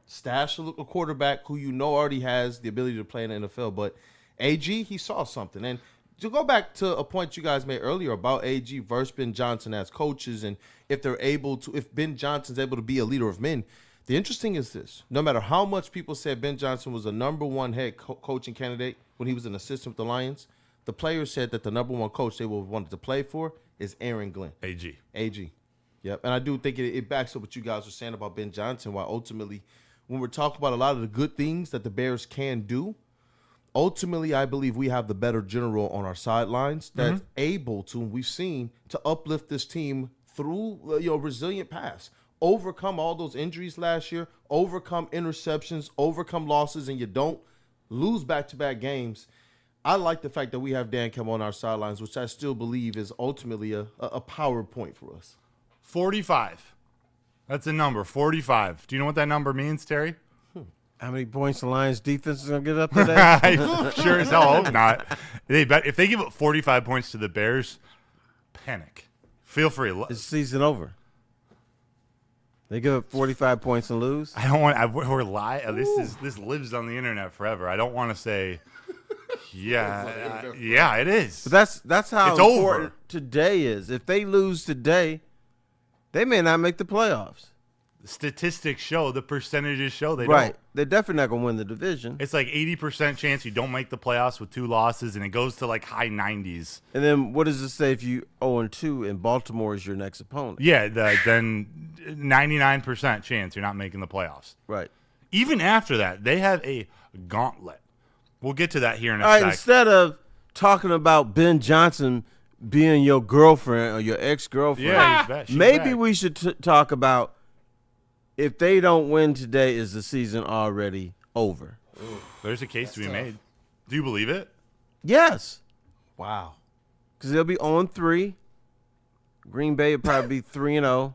stashed a quarterback who already has the ability to play in the NFL. But AG, he saw something. And to go back to a point you guys made earlier about AG versus Ben Johnson as coaches, and if Ben Johnson's able to be a leader of men, the interesting is this. No matter how much people said Ben Johnson was a number one head coaching candidate when he was an assistant with the Lions, the players said that the number one coach they wanted to play for is Aaron Glenn. AG. Yep. And I do think it backs up what you guys were saying about Ben Johnson, why ultimately when we're talking about a lot of the good things that the Bears can do, ultimately, I believe we have the better general on our sidelines that's able to, we've seen, to uplift this team through resilient pass, overcome all those injuries last year, overcome interceptions, overcome losses, and you don't lose back-to-back games. I like the fact that we have Dan Campbell on our sidelines, which I still believe is ultimately a power point for us. 45. That's a number, 45. Do you know what that number means, Terry? How many points the Lions defense is going to get up today? I sure as hell hope not. If they give up 45 points to the Bears, panic. Feel free. It's season over. They give up 45 points and lose. I don't want. We're lying. This lives on the internet forever. I don't want to say. Yeah, yeah, it is. But that's how It's important over. today is. If they lose today, they may not make the playoffs. The statistics show, the percentages show they Right. don't. They're definitely not going to win the division. It's like 80% chance you don't make the playoffs with 2 losses, and it goes to like high 90s. And then what does it say if you 0-2 and Baltimore is your next opponent? Yeah, then 99% chance you're not making the playoffs. Right. Even after that, they have a gauntlet. We'll get to that here in a All right, sec. instead of talking about Ben Johnson being your girlfriend or your ex-girlfriend, Yeah, he's back. She's maybe back. we should talk about if they don't win today, is the season already over? There's a case to be made. Do you believe it? Yes, Wow. because they'll be 0-3. Green Bay will probably be 3-0.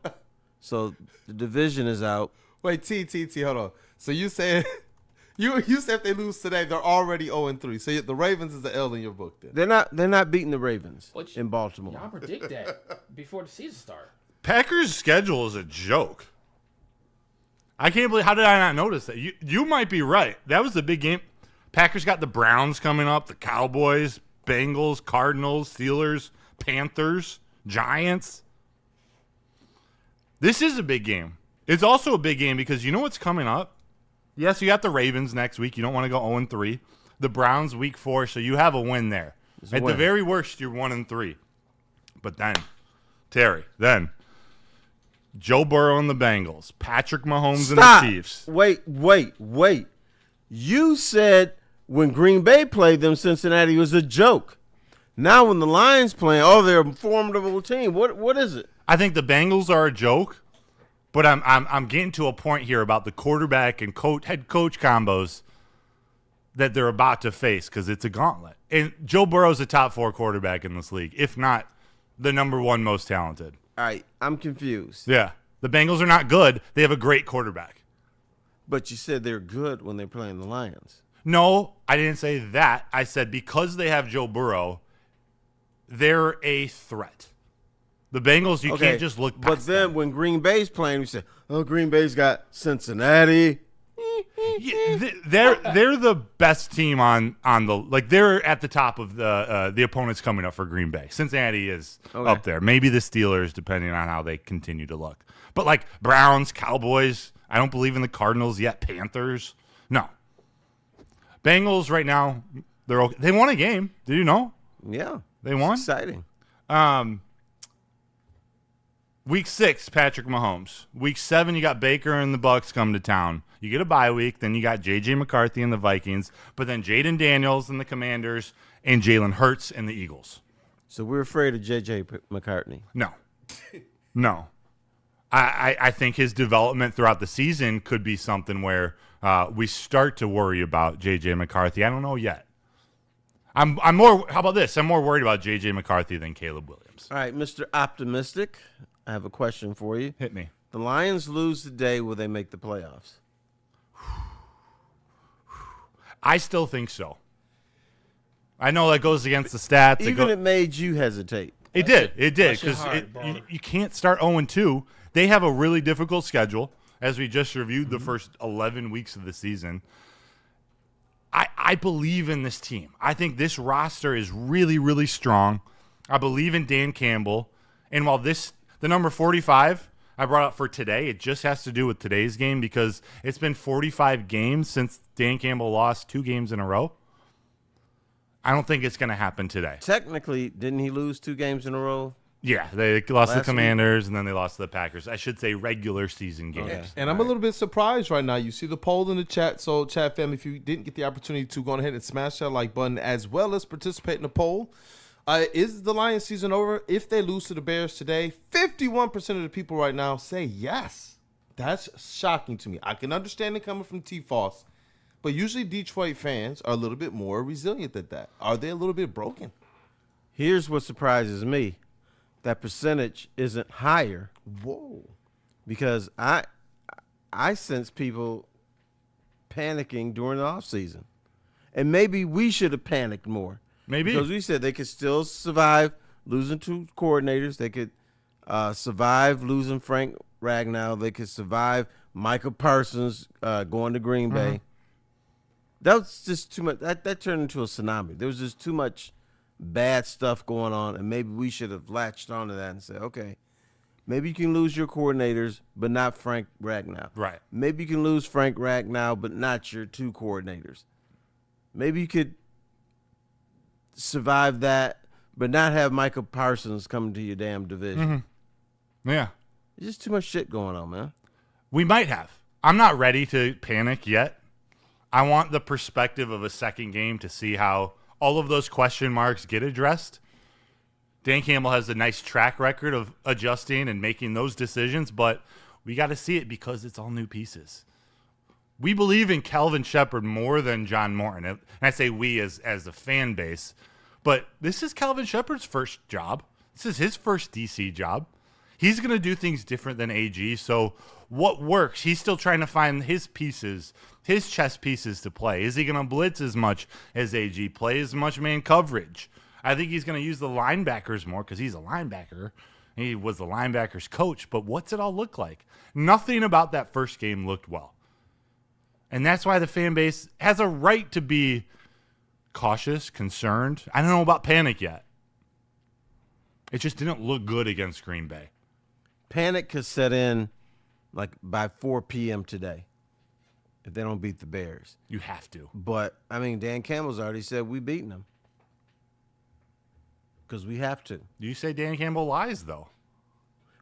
So the division is out. Wait, hold on. So you said you said if they lose today, they're already 0-3. So the Ravens is the L in your book then. They're not beating the Ravens Which- in Baltimore. Y'all predict that before the season starts. Packers' schedule is a joke. I can't believe, how did I not notice that? You might be right. That was the big game. Packers got the Browns coming up, the Cowboys, Bengals, Cardinals, Steelers, Panthers, Giants. This is a big game. It's also a big game because you know what's coming up? Yes, you got the Ravens next week. You don't want to go 0-3. The Browns week 4, so you have a win there. At the very worst, you're 1-3. But then, Terry, Joe Burrow and the Bengals, Patrick Mahomes Stop. and the Chiefs. Wait. You said when Green Bay played them, Cincinnati was a joke. Now when the Lions playing, they're a formidable team. What is it? I think the Bengals are a joke, but I'm getting to a point here about the quarterback and head coach combos that they're about to face because it's a gauntlet. And Joe Burrow's a top 4 quarterback in this league, if not the number 1 most talented. All right, I'm confused. Yeah. The Bengals are not good. They have a great quarterback. But you said they're good when they're playing the Lions. No, I didn't say that. I said because they have Joe Burrow, they're a threat. The Bengals, you can't just look past But then them. when Green Bay's playing, we say, Green Bay's got Cincinnati. Yeah, they're the best team on the, like, they're at the top of the opponents coming up for Green Bay. Cincinnati is up there. Maybe the Steelers, depending on how they continue to look. But like Browns, Cowboys, I don't believe in the Cardinals yet. Panthers, no. Bengals right now, they're okay. They won a game. Did you know? Yeah. They won? It's exciting. Week 6, Patrick Mahomes. Week 7, you got Baker and the Bucks come to town. You get a bye week. Then you got J.J. McCarthy and the Vikings. But then Jaden Daniels and the Commanders and Jalen Hurts and the Eagles. So we're afraid of J.J. McCartney. No. No. I think his development throughout the season could be something where we start to worry about J.J. McCarthy. I don't know yet. I'm more. How about this? I'm more worried about J.J. McCarthy than Caleb Williams. All right, Mr. Optimistic, I have a question for you. Hit me. The Lions lose today, will they make the playoffs? I still think so. I know that goes against the stats. It made you hesitate. It did Bless your because heart, brother. you can't start 0-2. They have a really difficult schedule, as we just reviewed the first 11 weeks of the season. I believe in this team. I think this roster is really, really strong. I believe in Dan Campbell. And while the number 45 I brought up for today, it just has to do with today's game because it's been 45 games since Dan Campbell lost 2 games in a row. I don't think it's going to happen today. Technically, didn't he lose 2 games in a row? Yeah, they lost to the Last Commanders, and then they lost to the Packers. I should say regular season games. Okay. And I'm a little bit surprised right now. You see the poll in the chat. So, chat family, if you didn't get the opportunity to go ahead and smash that like button as well as participate in the poll. Is the Lions season over? If they lose to the Bears today, 51% of the people right now say yes. That's shocking to me. I can understand it coming from TFOS, but usually Detroit fans are a little bit more resilient than that. Are they a little bit broken? Here's what surprises me. That percentage isn't higher. Whoa. Because I sense people panicking during the offseason. And maybe we should have panicked more. Maybe. Because we said they could still survive losing 2 coordinators. They could survive losing Frank Ragnow. They could survive Michael Parsons going to Green Bay. That was just too much. That turned into a tsunami. There was just too much bad stuff going on, and maybe we should have latched onto that and said, okay, maybe you can lose your coordinators, but not Frank Ragnow. Right. Maybe you can lose Frank Ragnow, but not your 2 coordinators. Maybe you could survive that, but not have Michael Parsons come to your damn division. Yeah. There's just too much shit going on, man. We might have. I'm not ready to panic yet. I want the perspective of a second game to see how all of those question marks get addressed. Dan Campbell has a nice track record of adjusting and making those decisions, but we got to see it because it's all new pieces. We believe in Calvin Shepard more than John Morton. And I say we as a fan base, but this is Calvin Shepard's first job. This is his first DC job. He's going to do things different than AG. So what works? He's still trying to find his pieces, his chess pieces to play. Is he going to blitz as much as AG, play as much man coverage? I think he's going to use the linebackers more because he's a linebacker. He was the linebackers coach. But what's it all look like? Nothing about that first game looked well. And that's why the fan base has a right to be cautious, concerned. I don't know about panic yet. It just didn't look good against Green Bay. Panic could set in like by 4 p.m. today if they don't beat the Bears. You have to. But, I mean, Dan Campbell's already said we beating them because we have to. You say Dan Campbell lies, though.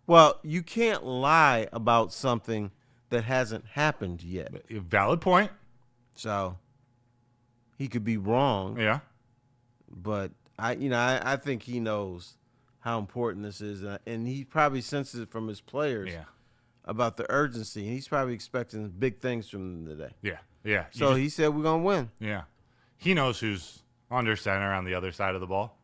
Well, you can't lie about something that hasn't happened yet. Valid point. So he could be wrong. Yeah. But I think he knows how important this is, and he probably senses it from his players about the urgency. And he's probably expecting big things from them today. Yeah. Yeah. So he said we're gonna win. Yeah. He knows who's under center on the other side of the ball.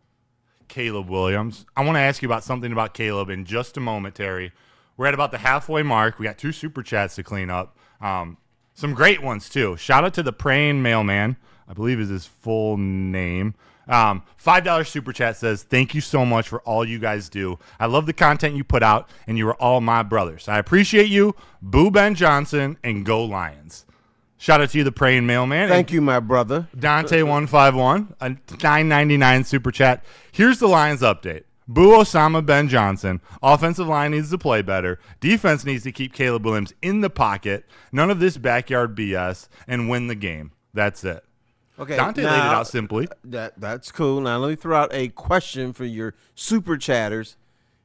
Caleb Williams. I want to ask you about something about Caleb in just a moment, Terry. We're at about the halfway mark. We got 2 super chats to clean up. Some great ones, too. Shout out to the Praying Mailman, I believe is his full name. $5 super chat says, thank you so much for all you guys do. I love the content you put out, and you are all my brothers. I appreciate you. Boo Ben Johnson, and go Lions. Shout out to you, the Praying Mailman. Thank you, my brother. Dante151, a $9.99 super chat. Here's the Lions update. Boo Osama Ben Johnson. Offensive line needs to play better. Defense needs to keep Caleb Williams in the pocket. None of this backyard BS, and win the game. That's it. Okay, Dante laid it out simply. That's cool. Now let me throw out a question for your super chatters.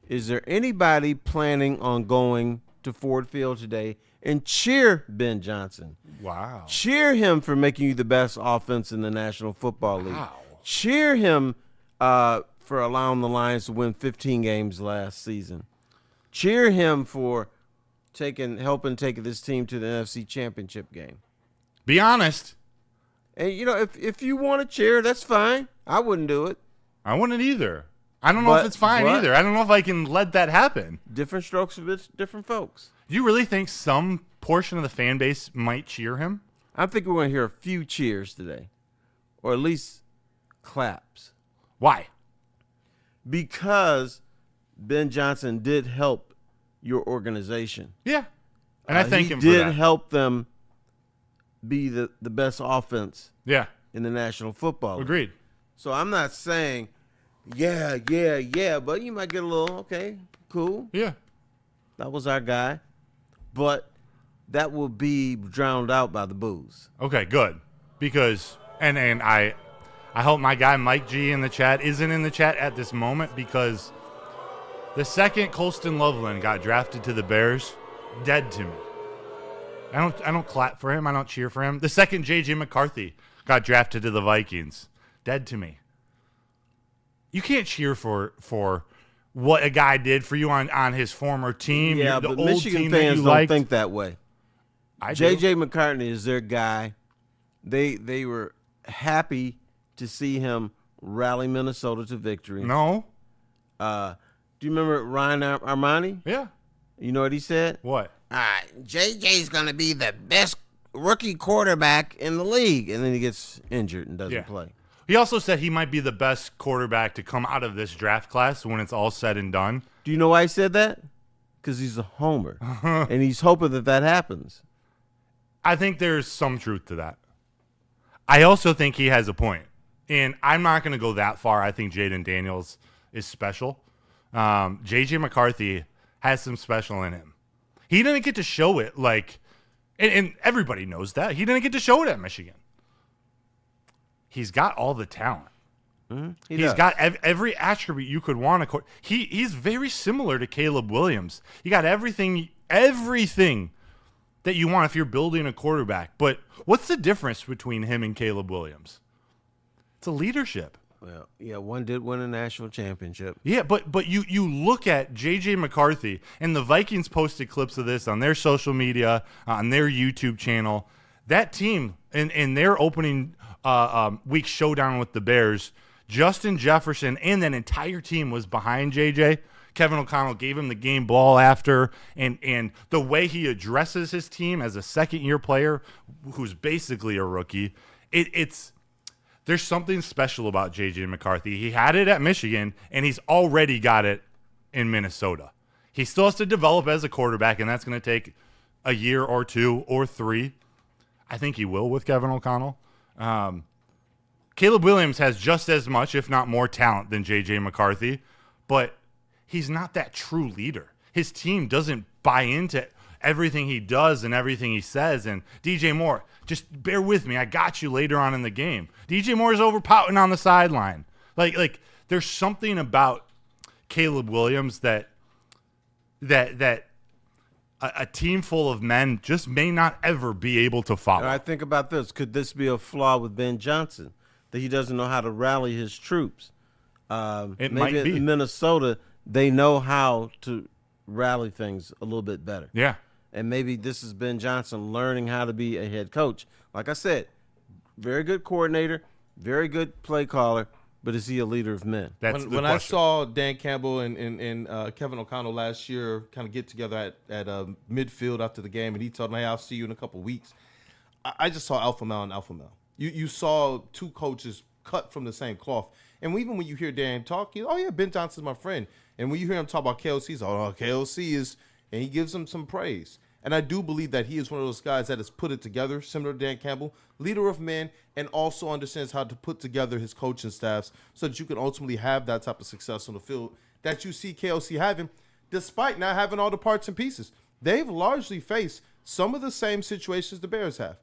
is there anybody planning on going to Ford Field today and cheer Ben Johnson? Wow. Cheer him for making you the best offense in the National Football League. Wow. Cheer him for allowing the Lions to win 15 games last season. Cheer him for helping take this team to the NFC Championship game. Be honest. And, if you want to cheer, that's fine. I wouldn't do it. I wouldn't either. I don't know if it's fine either. I don't know if I can let that happen. Different strokes for different folks. Do you really think some portion of the fan base might cheer him? I think we're going to hear a few cheers today, or at least claps. Why? Because Ben Johnson did help your organization. Yeah. And I thank him for He that. did help them be the best offense Yeah. in the National Football League. Agreed. So I'm not saying, yeah, but you might get a little, okay, cool. Yeah. That was our guy. But that will be drowned out by the boos. Okay, good. Because and I hope my guy Mike G in the chat isn't in the chat at this moment, because the second Colston Loveland got drafted to the Bears, dead to me. I don't clap for him. I don't cheer for him. The second J.J. McCarthy got drafted to the Vikings, dead to me. You can't cheer for what a guy did for you on his former team. Yeah, the but old Michigan team fans that you don't liked. think that way. I do. J.J. McCartney is their guy. They were happy to see him rally Minnesota to victory. No. Do you remember Ryan Armani? Yeah. You know what he said? What? JJ's going to be the best rookie quarterback in the league. And then he gets injured and doesn't play. He also said he might be the best quarterback to come out of this draft class when it's all said and done. Do you know why he said that? Because he's a homer. And he's hoping that happens. I think there's some truth to that. I also think he has a point. And I'm not going to go that far. I think Jaden Daniels is special. J.J. McCarthy has some special in him. He didn't get to show it and everybody knows that. He didn't get to show it at Michigan. He's got all the talent. Mm-hmm. He's got every attribute you could want. He's very similar to Caleb Williams. You got everything that you want if you're building a quarterback. But what's the difference between him and Caleb Williams? It's a leadership. Well, yeah, one did win a national championship. Yeah, but you look at J.J. McCarthy, and the Vikings posted clips of this on their social media, on their YouTube channel. That team, in their opening week showdown with the Bears, Justin Jefferson and that entire team was behind J.J. Kevin O'Connell gave him the game ball after, and the way he addresses his team as a second-year player who's basically a rookie, there's something special about J.J. McCarthy. He had it at Michigan, and he's already got it in Minnesota. He still has to develop as a quarterback, and that's going to take a year or two or three. I think he will with Kevin O'Connell. Caleb Williams has just as much, if not more, talent than J.J. McCarthy, but he's not that true leader. His team doesn't buy into everything he does and everything he says. And DJ Moore, just bear with me. I got you later on in the game. DJ Moore is over pouting on the sideline. Like there's something about Caleb Williams that a team full of men just may not ever be able to follow. All right, think about this. Could this be a flaw with Ben Johnson, that he doesn't know how to rally his troops? It maybe might be. in Minnesota, they know how to rally things a little bit better. Yeah. And maybe this is Ben Johnson learning how to be a head coach. Like I said, very good coordinator, very good play caller, but is he a leader of men? That's when I saw Dan Campbell and Kevin O'Connell last year kind of get together at midfield after the game, and he told me, hey, I'll see you in a couple weeks. I just saw alpha male and alpha male. You saw two coaches cut from the same cloth. And even when you hear Dan talk, Ben Johnson's my friend. And when you hear him talk about KLC, he's KLC is, and he gives him some praise. And I do believe that he is one of those guys that has put it together, similar to Dan Campbell, leader of men, and also understands how to put together his coaching staffs so that you can ultimately have that type of success on the field that you see KLC having, despite not having all the parts and pieces. They've largely faced some of the same situations the Bears have.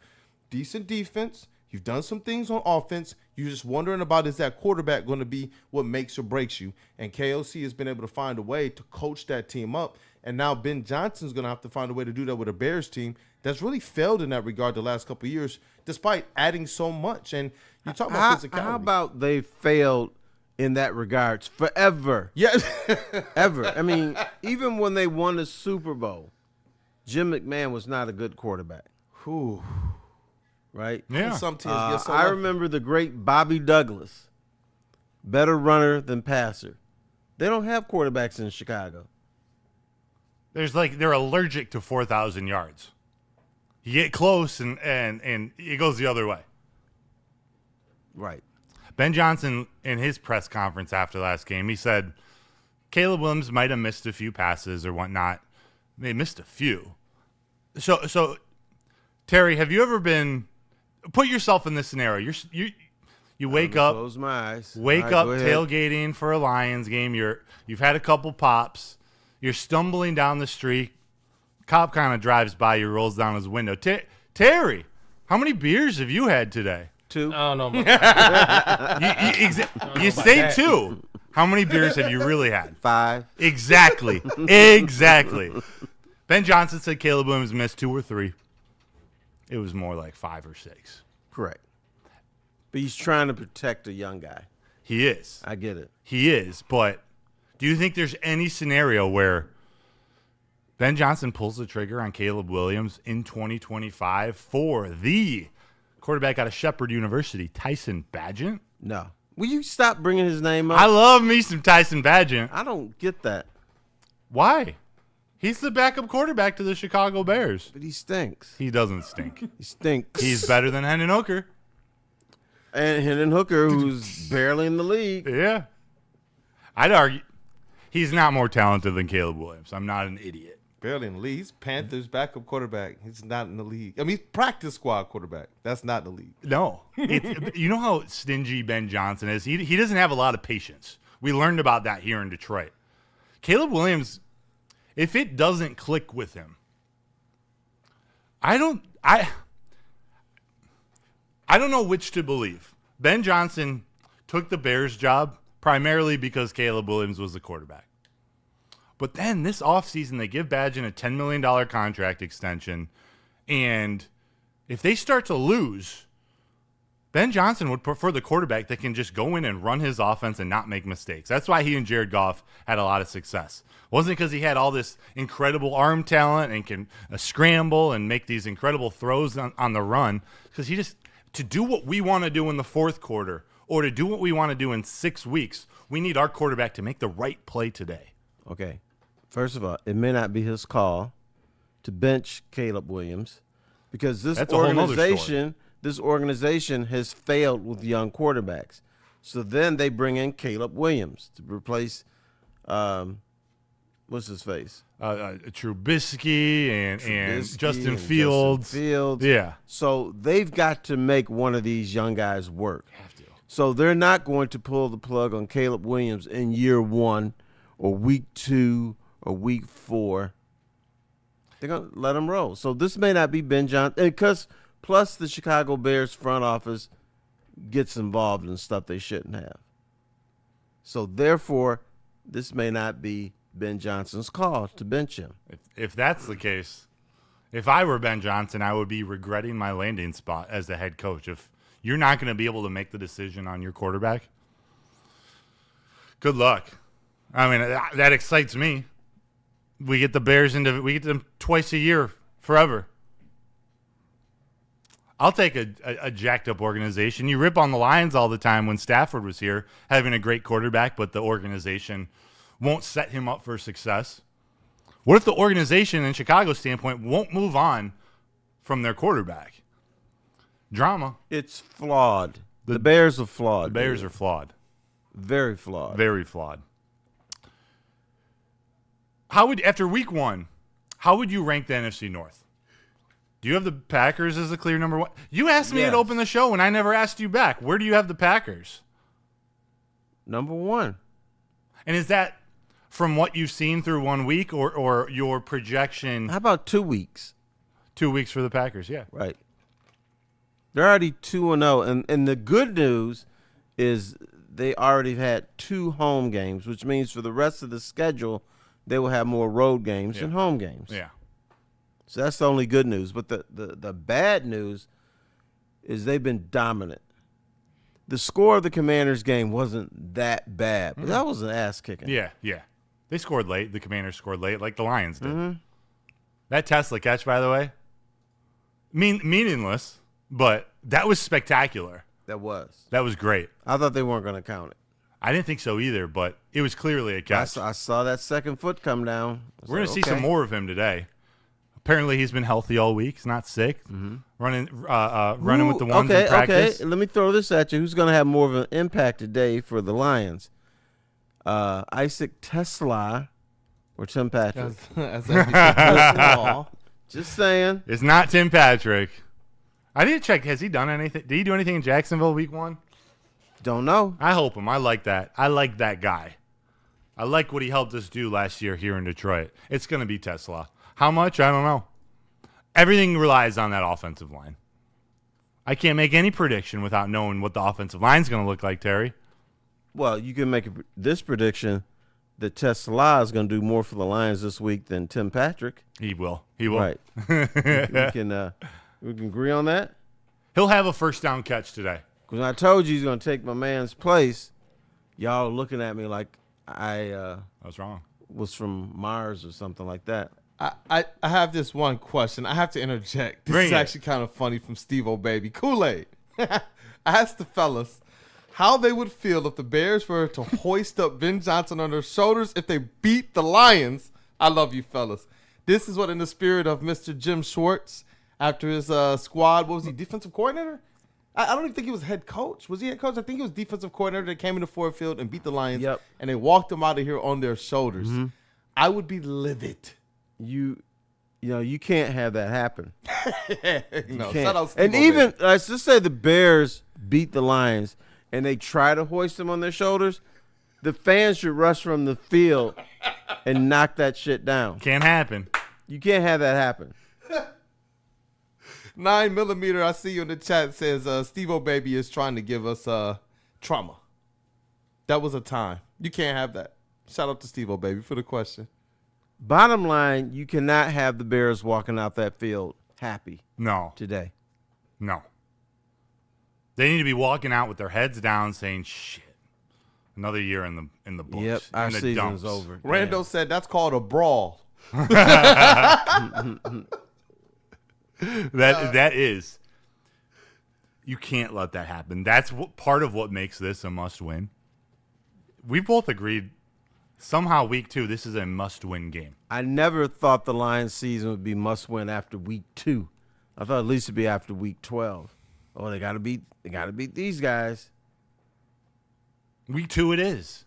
Decent defense. You've done some things on offense. You're just wondering about, is that quarterback going to be what makes or breaks you? And KOC has been able to find a way to coach that team up. And now Ben Johnson's going to have to find a way to do that with a Bears team that's really failed in that regard the last couple of years, despite adding so much. And you talk about physicality. How about they failed in that regards forever? Yeah. Ever. I mean, even when they won the Super Bowl, Jim McMahon was not a good quarterback. Whew. Right? Yeah. Some teams get so I lucky. remember the great Bobby Douglas, better runner than passer. They don't have quarterbacks in Chicago. They're allergic to 4,000 yards. You get close and it goes the other way. Right. Ben Johnson, in his press conference after last game, he said Caleb Williams might have missed a few passes or whatnot. They missed a few. So Terry, have you ever been? Put yourself in this scenario. You wake up, Close my eyes. wake All right, up go ahead. tailgating for a Lions game. You've had a couple pops. You're stumbling down the street. Cop kind of drives by you, rolls down his window. Terry, how many beers have you had today? 2. I don't know. About You say 2. How many beers have you really had? 5. Exactly. Exactly. Ben Johnson said Caleb Williams missed 2 or 3. It was more like 5 or 6. Correct. But he's trying to protect a young guy. He is. I get it. He is. But do you think there's any scenario where Ben Johnson pulls the trigger on Caleb Williams in 2025 for the quarterback out of Shepherd University, Tyson Bagent? No. Will you stop bringing his name up? I love me some Tyson Bagent. I don't get that. Why? He's the backup quarterback to the Chicago Bears. But he stinks. He doesn't stink. He stinks. He's better than Hendon Hooker. And Hendon Hooker, who's barely in the league. Yeah. I'd argue he's not more talented than Caleb Williams. I'm not an idiot. Barely in the league. He's Panthers backup quarterback. He's not in the league. I mean, he's practice squad quarterback. That's not in the league. No. You know how stingy Ben Johnson is? He doesn't have a lot of patience. We learned about that here in Detroit. Caleb Williams, if it doesn't click with him, I don't know which to believe. Ben Johnson took the Bears job primarily because Caleb Williams was the quarterback. But then this offseason, they give Bagent a $10 million contract extension. And if they start to lose, Ben Johnson would prefer the quarterback that can just go in and run his offense and not make mistakes. That's why he and Jared Goff had a lot of success. It wasn't because he had all this incredible arm talent and can scramble and make these incredible throws on the run. Because he just, to do what we want to do in the fourth quarter or to do what we want to do in 6 weeks, we need our quarterback to make the right play today. Okay. First of all, it may not be his call to bench Caleb Williams because this That's a whole nother organization has failed with young quarterbacks. So then they bring in Caleb Williams to replace what's his face? Trubisky and Trubisky Justin and Fields. Justin Fields. Yeah. So they've got to make one of these young guys work. Have to. So they're not going to pull the plug on Caleb Williams in year 1 or week 2 or week 4. They're going to let him roll. So this may not be Ben Johnson. Because plus the Chicago Bears front office gets involved in stuff they shouldn't have. So therefore, this may not be Ben Johnson's call to bench him. If that's the case, if I were Ben Johnson, I would be regretting my landing spot as the head coach. If you're not going to be able to make the decision on your quarterback, good luck. I mean, that excites me. We get the Bears we get them twice a year forever. I'll take a jacked up organization. You rip on the Lions all the time when Stafford was here, having a great quarterback, but the organization won't set him up for success. What if the organization, in Chicago's standpoint, won't move on from their quarterback? Drama. It's flawed. The Bears are flawed. The Bears are flawed. Very flawed. Very flawed. After week 1, how would you rank the NFC North? Do you have the Packers as the clear number 1? You asked me to open the show, and I never asked you back. Where do you have the Packers? Number 1. And is that from what you've seen through 1 week or your projection? How about 2 weeks? 2 weeks for the Packers, yeah. Right. They're already 2-0, and the good news is they already had 2 home games, which means for the rest of the schedule, they will have more road games than home games. Yeah. So that's the only good news. But the bad news is they've been dominant. The score of the Commanders game wasn't that bad, but that was an ass kicking. Yeah. They scored late. The Commanders scored late, like the Lions did. Mm-hmm. That TeSlaa catch, by the way, meaningless, but that was spectacular. That was. That was great. I thought they weren't going to count it. I didn't think so either, but it was clearly a catch. I saw that second foot come down. We're going to see some more of him today. Apparently, he's been healthy all week. He's not sick. Running with the ones in practice. Okay, let me throw this at you. Who's going to have more of an impact today for the Lions? Isaac TeSlaa or Tim Patrick? Just saying. It's not Tim Patrick. I need to check. Has he done anything? Did he do anything in Jacksonville week 1? Don't know. I hope him. I like that. I like that guy. I like what he helped us do last year here in Detroit. It's going to be TeSlaa. How much? I don't know. Everything relies on that offensive line. I can't make any prediction without knowing what the offensive line is going to look like, Terry. Well, you can make this prediction that TeSlaa is going to do more for the Lions this week than Tim Patrick. He will. He will. Right. we can agree on that. He'll have a first down catch today. Because when I told you he's going to take my man's place, y'all are looking at me like I was wrong. Was from Mars or something like that. I have this one question. I have to interject. This is actually kind of funny from Steve-O Baby. Kool-Aid. I asked the fellas how they would feel if the Bears were to hoist up Ben Johnson on their shoulders if they beat the Lions. I love you fellas. This is what, in the spirit of Mr. Jim Schwartz, after his squad, what was he, defensive coordinator? I don't even think he was head coach. Was he head coach? I think he was defensive coordinator that came into Ford Field and beat the Lions. And they walked them out of here on their shoulders. I would be livid. You can't have that happen. No, and even let's just say the Bears beat the Lions and they try to hoist them on their shoulders, the fans should rush from the field and knock that shit down. Can't happen. You can't have that happen. 9mm, I see you in the chat, says Steve-O Baby is trying to give us trauma. That was a time. You can't have that. Shout out to Steve-O Baby for the question. Bottom line, you cannot have the Bears walking out that field happy. No. Today. No. They need to be walking out with their heads down saying, shit, another year in the books. Yep, our season's dumps. over. Rando said that's called a brawl. That is. You can't let that happen. That's part of what makes this a must-win. We both agreed somehow week 2, this is a must-win game. I never thought the Lions season would be must-win after week 2. I thought at least it'd be after week 12. Oh, they gotta beat these guys. Week 2 it is.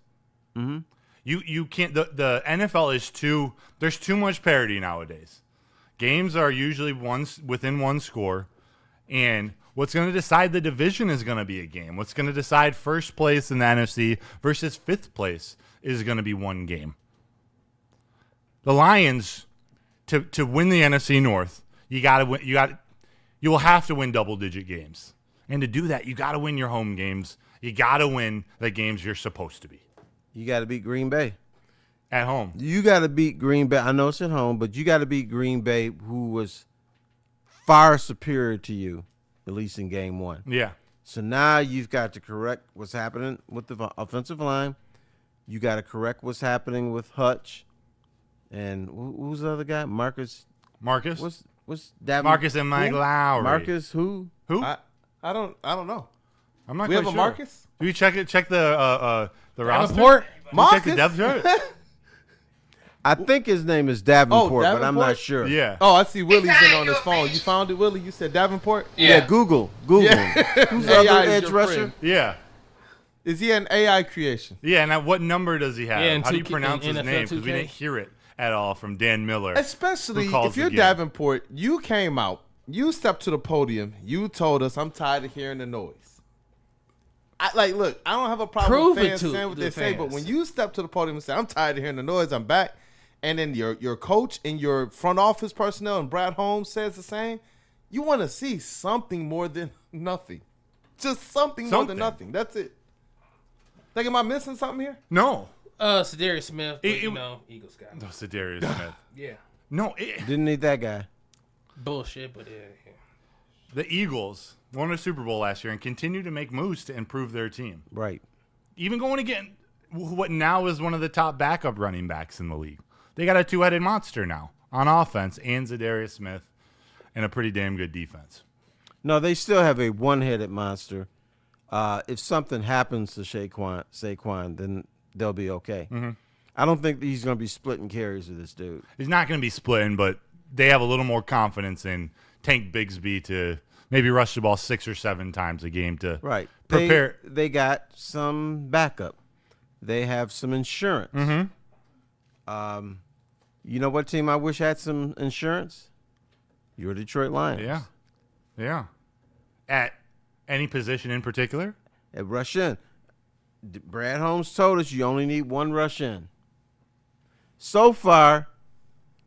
Mm-hmm. You can't the NFL is there's too much parity nowadays. Games are usually within one score, and what's going to decide the division is going to be a game. What's going to decide first place in the NFC versus 5th place is going to be one game. The Lions, to win the NFC North, you will have to win double-digit games, and to do that, you got to win your home games. You got to win the games you're supposed to be. You got to beat Green Bay. At home. You got to beat Green Bay. I know it's at home, but you got to beat Green Bay, who was far superior to you, at least in game 1. Yeah. So now you've got to correct what's happening with the offensive line. You got to correct what's happening with Hutch. And who's the other guy? Marcus? What's Davenport? Marcus and Mike Lowry. Marcus who? I don't know. I'm not we quite have a sure. Marcus? Do we check the roster? Davenport? Marcus? Check the depth chart? I think his name is Davenport, but I'm not Davenport? sure. Yeah. Oh, I see Willie's in on his phone. You found it, Willie? You said Davenport? Yeah, Google. Yeah. Who's the other AI is edge your rusher? friend. Yeah. Is he an AI creation? Yeah, now what number does he have? Yeah, in How do you 2K pronounce his NFL name? Because we 2K. didn't hear it at all from Dan Miller. Especially who calls if you're the game. Davenport, you came out, you stepped to the podium, you told us, I'm tired of hearing the noise. Look, I don't have a problem Prove with it fans to saying what the they say, but fans. when you step to the podium and say, I'm tired of hearing the noise, I'm back, and then your coach and your front office personnel and Brad Holmes says the same, You want to see something more than nothing. Just something more than nothing. That's it. Like, am I missing something here? No. Cedarius Smith, but, Eagles guy. No, Cedarius Smith. Yeah. No. Didn't need that guy. Bullshit, but yeah. The Eagles won a Super Bowl last year and continue to make moves to improve their team. Right. Even going again, what now is one of the top backup running backs in the league. They got a two-headed monster now on offense and Cedarius Smith and a pretty damn good defense. No, they still have a one-headed monster. If something happens to Saquon, then they'll be okay. Mm-hmm. I don't think he's going to be splitting carries with this dude. He's not going to be splitting, but they have a little more confidence in Tank Bigsby to maybe rush the ball 6 or 7 times a game to prepare. They got some backup. They have some insurance. Mm-hmm. You know what team I wish had some insurance? Your Detroit Lions. Yeah. Yeah. At any position in particular? At rush in. Brad Holmes told us you only need one rush in. So far,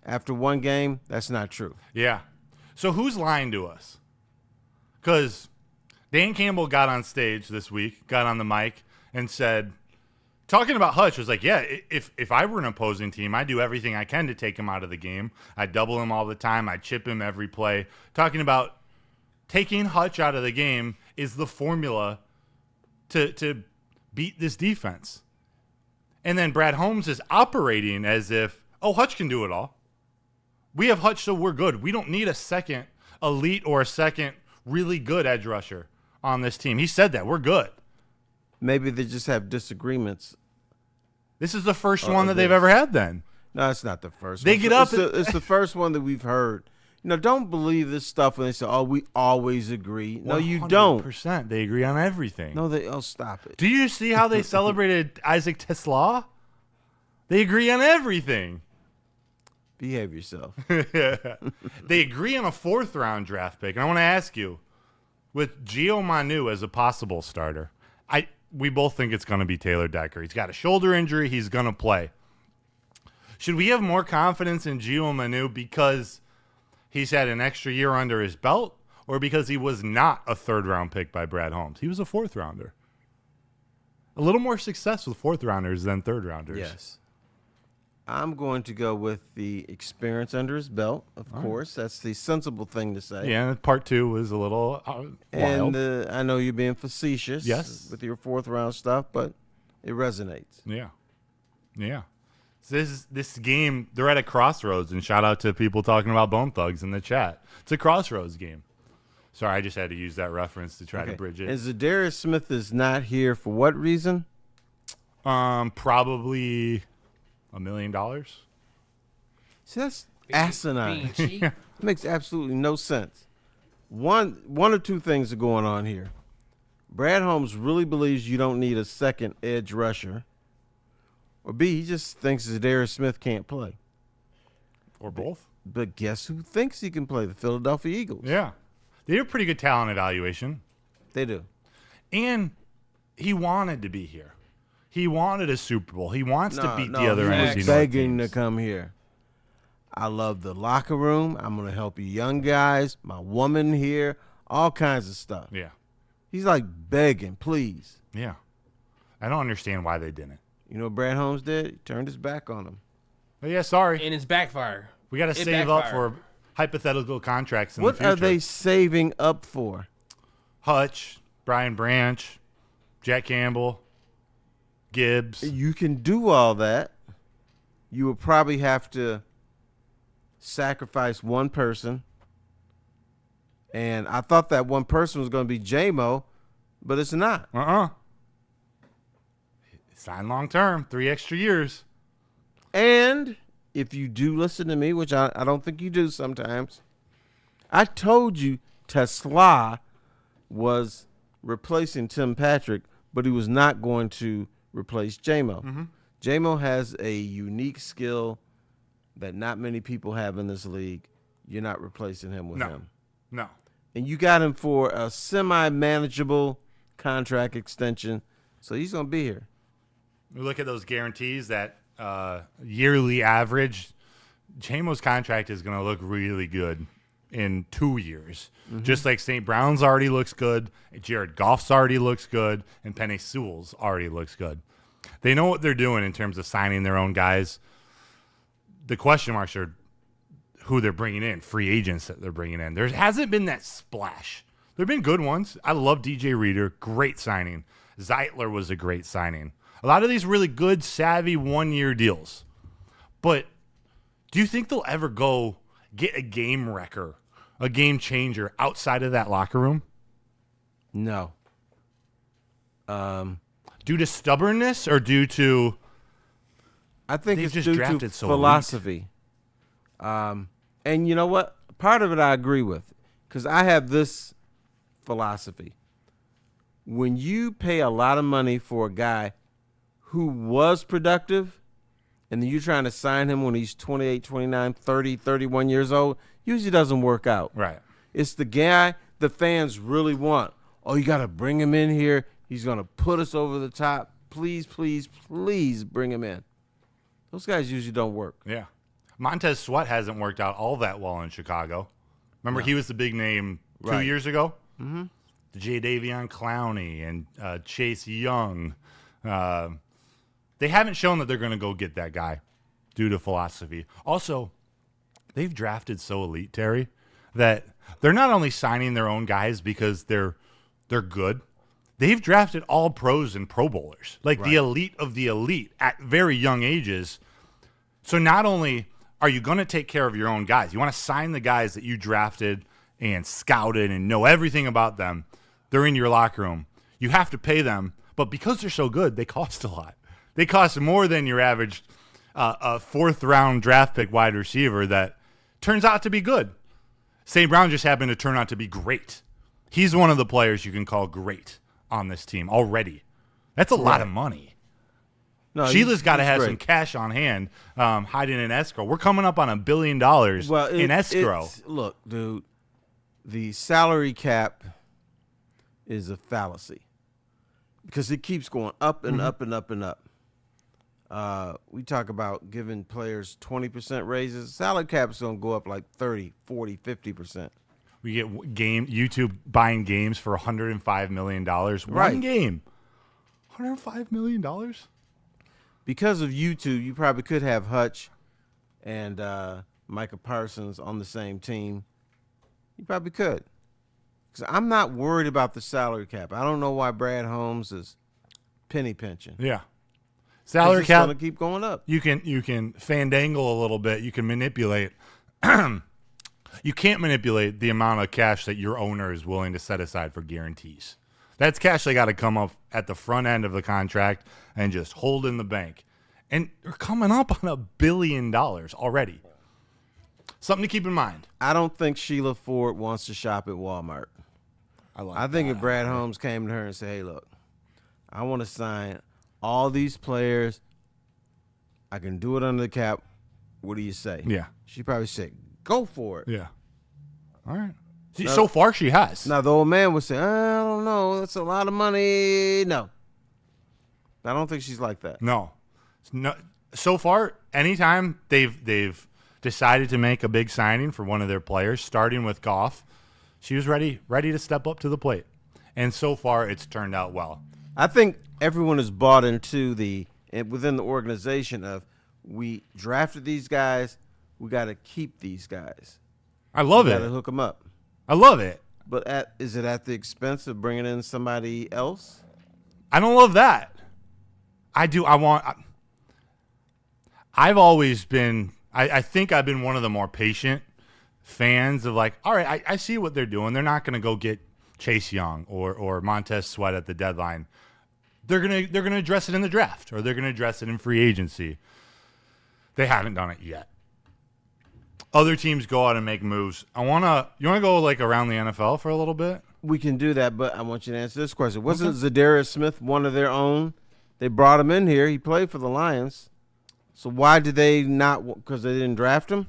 after one game, that's not true. Yeah. So who's lying to us? Because Dan Campbell got on stage this week, got on the mic, and said, talking about Hutch, was like, yeah, if I were an opposing team, I'd do everything I can to take him out of the game. I'd double him all the time. I'd chip him every play. Talking about taking Hutch out of the game is the formula to beat this defense. And then Brad Holmes is operating as if, oh, Hutch can do it all. We have Hutch, so we're good. We don't need a second elite or a second really good edge rusher on this team. He said that. We're good. Maybe they just have disagreements. This is the first one that they've ever had then. No, it's not the first they one. Get up. It's the first one that we've heard. Don't believe this stuff when they say, oh, we always agree. No, you don't. 100%. They agree on everything. No, stop it. Do you see how they celebrated Isaac TeSlaa? They agree on everything. Behave yourself. They agree on a 4th-round draft pick. And I want to ask you, with Gio Manu as a possible starter, we both think it's going to be Taylor Decker. He's got a shoulder injury. He's going to play. Should we have more confidence in Gio Manu because he's had an extra year under his belt, or because he was not a 3rd-round pick by Brad Holmes? He was a 4th-rounder. A little more success with 4th-rounders than 3rd-rounders. Yes. I'm going to go with the experience under his belt, of course. That's the sensible thing to say. Yeah, part 2 was a little wild. And I know you're being facetious with your 4th-round stuff, but it resonates. Yeah. Yeah. So this game, they're at a crossroads, and shout out to people talking about Bone Thugs in the chat. It's a crossroads game. Sorry, I just had to use that reference to try to bridge it. And Za'Darius Smith is not here for what reason? Probably $1 million. See, that's asinine. It makes absolutely no sense. One or two things are going on here. Brad Holmes really believes you don't need a second edge rusher. Or B, he just thinks Za'Darius Smith can't play. Or both. But guess who thinks he can play? The Philadelphia Eagles. Yeah. They have a pretty good talent evaluation. They do. And he wanted to be here. He wanted a Super Bowl. He wants to beat the other NFC North begging to come here. I love the locker room. I'm going to help you young guys. My woman here. All kinds of stuff. Yeah. He's like begging, please. Yeah. I don't understand why they didn't. You know what Brad Holmes did? He turned his back on him. Oh, yeah, sorry. And it's backfire. We got to save up for hypothetical contracts in the future. What are they saving up for? Hutch, Brian Branch, Jack Campbell, Gibbs. You can do all that. You would probably have to sacrifice one person. And I thought that one person was going to be J-Mo, but it's not. Sign long term, 3 extra years. And if you do listen to me, which I don't think you do sometimes, I told you TeSlaa was replacing Tim Patrick, but he was not going to replace J-Mo. Mm-hmm. J-Mo has a unique skill that not many people have in this league. You're not replacing him with him. No. And you got him for a semi-manageable contract extension, so he's going to be here. We look at those guarantees, that yearly average. J-Mo's contract is going to look really good in 2 years. Just like St. Brown's already looks good, Jared Goff's already looks good, and Penei Sewell's already looks good. They know what they're doing in terms of signing their own guys. The question marks are who they're bringing in, free agents that they're bringing in. There hasn't been that splash. There have been good ones. I love DJ Reader, great signing. Zeitler was a great signing. A lot of these really good, savvy one-year deals. But do you think they'll ever go get a game wrecker, a game changer outside of that locker room? No. Due to stubbornness or due to I think they've it's just due drafted to so philosophy. And you know what? Part of it I agree with, because I have this philosophy. When you pay a lot of money for a guy who was productive, and then you're trying to sign him when he's 28, 29, 30, 31 years old, usually doesn't work out. Right. It's the guy the fans really want. Oh, you got to bring him in here. He's going to put us over the top. Please, please, please bring him in. Those guys usually don't work. Yeah. Montez Sweat hasn't worked out all that well in Chicago. Remember, he was the big name 2 Right. years ago? Mm-hmm. Jadavion Clowney and Chase Young. They haven't shown that they're going to go get that guy due to philosophy. Also, they've drafted so elite, Terry, that they're not only signing their own guys because they're good. They've drafted all pros and Pro Bowlers, like the elite of the elite at very young ages. So not only are you going to take care of your own guys, you want to sign the guys that you drafted and scouted and know everything about them. They're in your locker room. You have to pay them, but because they're so good, they cost a lot. They cost more than your average fourth-round draft pick wide receiver that turns out to be good. St. Brown just happened to turn out to be great. He's one of the players you can call great on this team already. That's a lot of money. No, Sheila's got to have great. some cash on hand hiding in escrow. We're coming up on $1 billion in escrow. Look, dude, the salary cap is a fallacy because it keeps going up and up and up and up. We talk about giving players 20% raises. Salary cap is going to go up like 30, 40, 50%. We get YouTube buying games for $105 million. Right. One game. $105 million? Because of YouTube, you probably could have Hutch and Micah Parsons on the same team. You probably could. Because I'm not worried about the salary cap. I don't know why Brad Holmes is penny pinching. Yeah. Salary cap. It's going to keep going up. You can fandangle a little bit. You can manipulate. You can't manipulate the amount of cash that your owner is willing to set aside for guarantees. That's cash they got to come up at the front end of the contract and just hold in the bank. And they're coming up on $1 billion already. Something to keep in mind. I don't think Sheila Ford wants to shop at Walmart. I think if Brad Holmes came to her and said, hey, look, I want to sign all these players. I can do it under the cap. What do you say? Yeah. She probably said, go for it. Yeah. All right. See, so far, she has. Now, the old man would say, I don't know. That's a lot of money. No. I don't think she's like that. No. So far, anytime they've decided to make a big signing for one of their players, starting with Goff, she was ready to step up to the plate. And so far, it's turned out well. I think everyone is bought into within the organization of we drafted these guys, we got to keep these guys. I love We it. got to hook them up. I love it. But is it at the expense of bringing in somebody else? I don't love that. I do. I've always been, I think I've been one of the more patient fans of like, all right, I see what they're doing. They're not going to go get Chase Young or Montez Sweat at the deadline. They're gonna address it in the draft, or they're gonna address it in free agency. They haven't done it yet. Other teams go out and make moves. You wanna go like around the NFL for a little bit? We can do that, but I want you to answer this question. Wasn't Zadarius Smith one of their own? They brought him in here. He played for the Lions. So why did they not? Because they didn't draft him?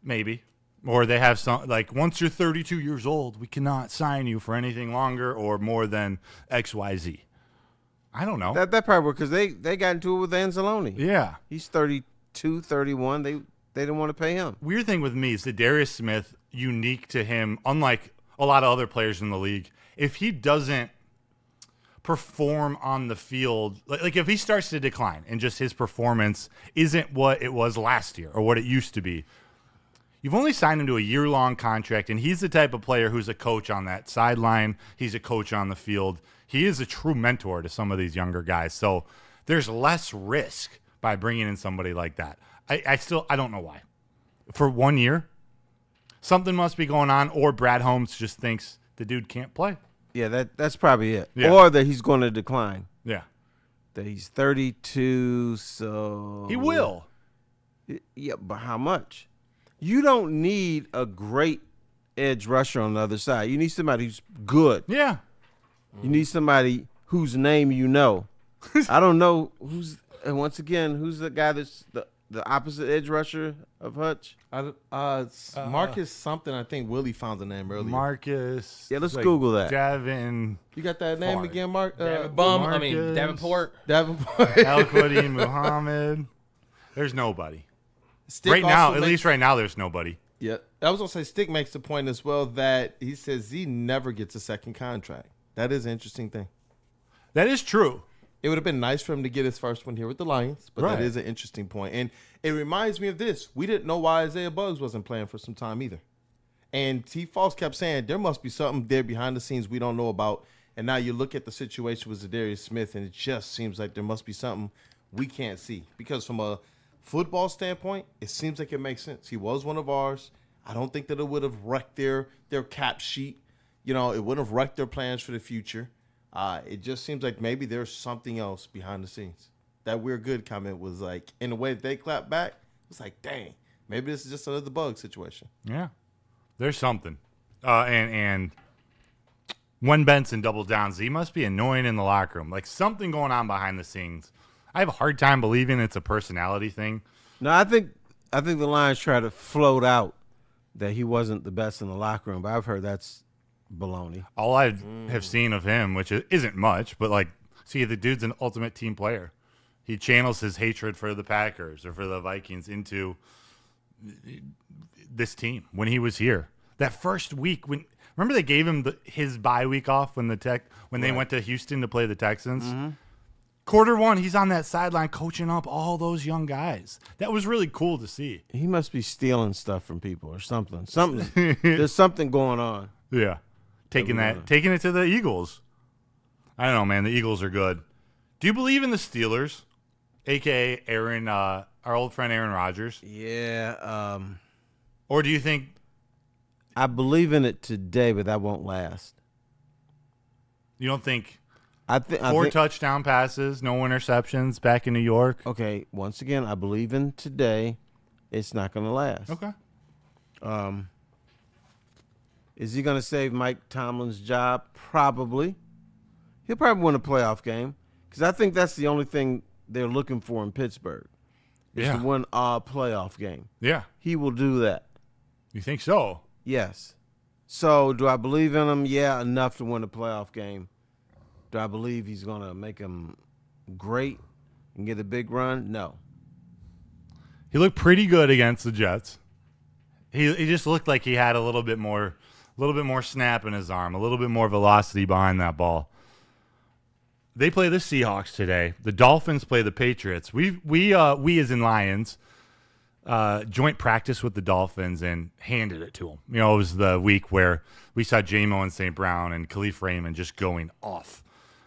Maybe. Or they have some, like, once you're 32 years old, we cannot sign you for anything longer or more than XYZ. I don't know. That probably worked because they got into it with Anzalone. Yeah. He's 32, 31. they didn't want to pay him. Weird thing with me is that Darius Smith, unique to him, unlike a lot of other players in the league, if he doesn't perform on the field, like if he starts to decline and just his performance isn't what it was last year or what it used to be, you've only signed him to a year-long contract, and he's the type of player who's a coach on that sideline. He's a coach on the field. He is a true mentor to some of these younger guys. So there's less risk by bringing in somebody like that. I don't know why. For 1 year, something must be going on, or Brad Holmes just thinks the dude can't play. Yeah, that's probably it. Yeah. Or that he's going to decline. Yeah. That he's 32, so He will. Yeah, but how much? You don't need a great edge rusher on the other side. You need somebody who's good. Yeah. You need somebody whose name you know. I don't know who's, and once again, who's the guy that's the opposite edge rusher of Hutch? Marcus something. I think Willie found the name earlier. Marcus. Yeah, let's Google that. Devin. You got that name Ford. again, Mark? Marcus. Davenport. Davenport. Al-Quadin Muhammad. There's nobody. Stick Right now, also at makes- least right now, there's nobody. Yeah, I was gonna say Stick makes the point as well that he says he never gets a second contract. That is an interesting thing. That is true. It would have been nice for him to get his first one here with the Lions, but Right. that is an interesting point. And it reminds me of this. We didn't know why Isaiah Buggs wasn't playing for some time either. And T. Falls kept saying there must be something there behind the scenes we don't know about. And now you look at the situation with Zadarius Smith, and it just seems like there must be something we can't see. Because from a football standpoint, it seems like it makes sense. He was one of ours. I don't think that it would have wrecked their cap sheet. You know, it wouldn't have wrecked their plans for the future. It just seems like maybe there's something else behind the scenes. That "we're good" comment was like, in the way that they clapped back, it was like, dang, maybe this is just another bug situation. Yeah. There's something. And when Benson doubles down, he must be annoying in the locker room. Like something going on behind the scenes. I have a hard time believing it's a personality thing. No, I think the Lions try to float out that he wasn't the best in the locker room, but I've heard that's baloney. All I have seen of him, which isn't much, but like, see, the dude's an ultimate team player. He channels his hatred for the Packers or for the Vikings into this team when he was here. That first week, remember they gave him his bye week off when they went to Houston to play the Texans. Mm-hmm. Quarter one, he's on that sideline coaching up all those young guys. That was really cool to see. He must be stealing stuff from people or something. There's something going on. Yeah, taking it to the Eagles. I don't know, man. The Eagles are good. Do you believe in the Steelers, aka Aaron, our old friend Aaron Rodgers? Yeah. Or do you think I believe in it today, but that won't last. you don't think I think touchdown passes, no interceptions back in New York? Okay, once again, I believe in today. It's not going to last. Okay. Is he going to save Mike Tomlin's job? Probably. He'll probably win a playoff game because I think that's the only thing they're looking for in Pittsburgh is to win a playoff game. Yeah. He will do that. You think so? Yes. So do I believe in him? Yeah, enough to win a playoff game. Do I believe he's going to make him great and get a big run? No. He looked pretty good against the Jets. He just looked like he had a little bit more snap in his arm, a little bit more velocity behind that ball. They play the Seahawks today. The Dolphins play the Patriots. We as in Lions joint practice with the Dolphins and handed it to them. You know, it was the week where we saw J-Mo and St. Brown and Khalif Raymond just going off.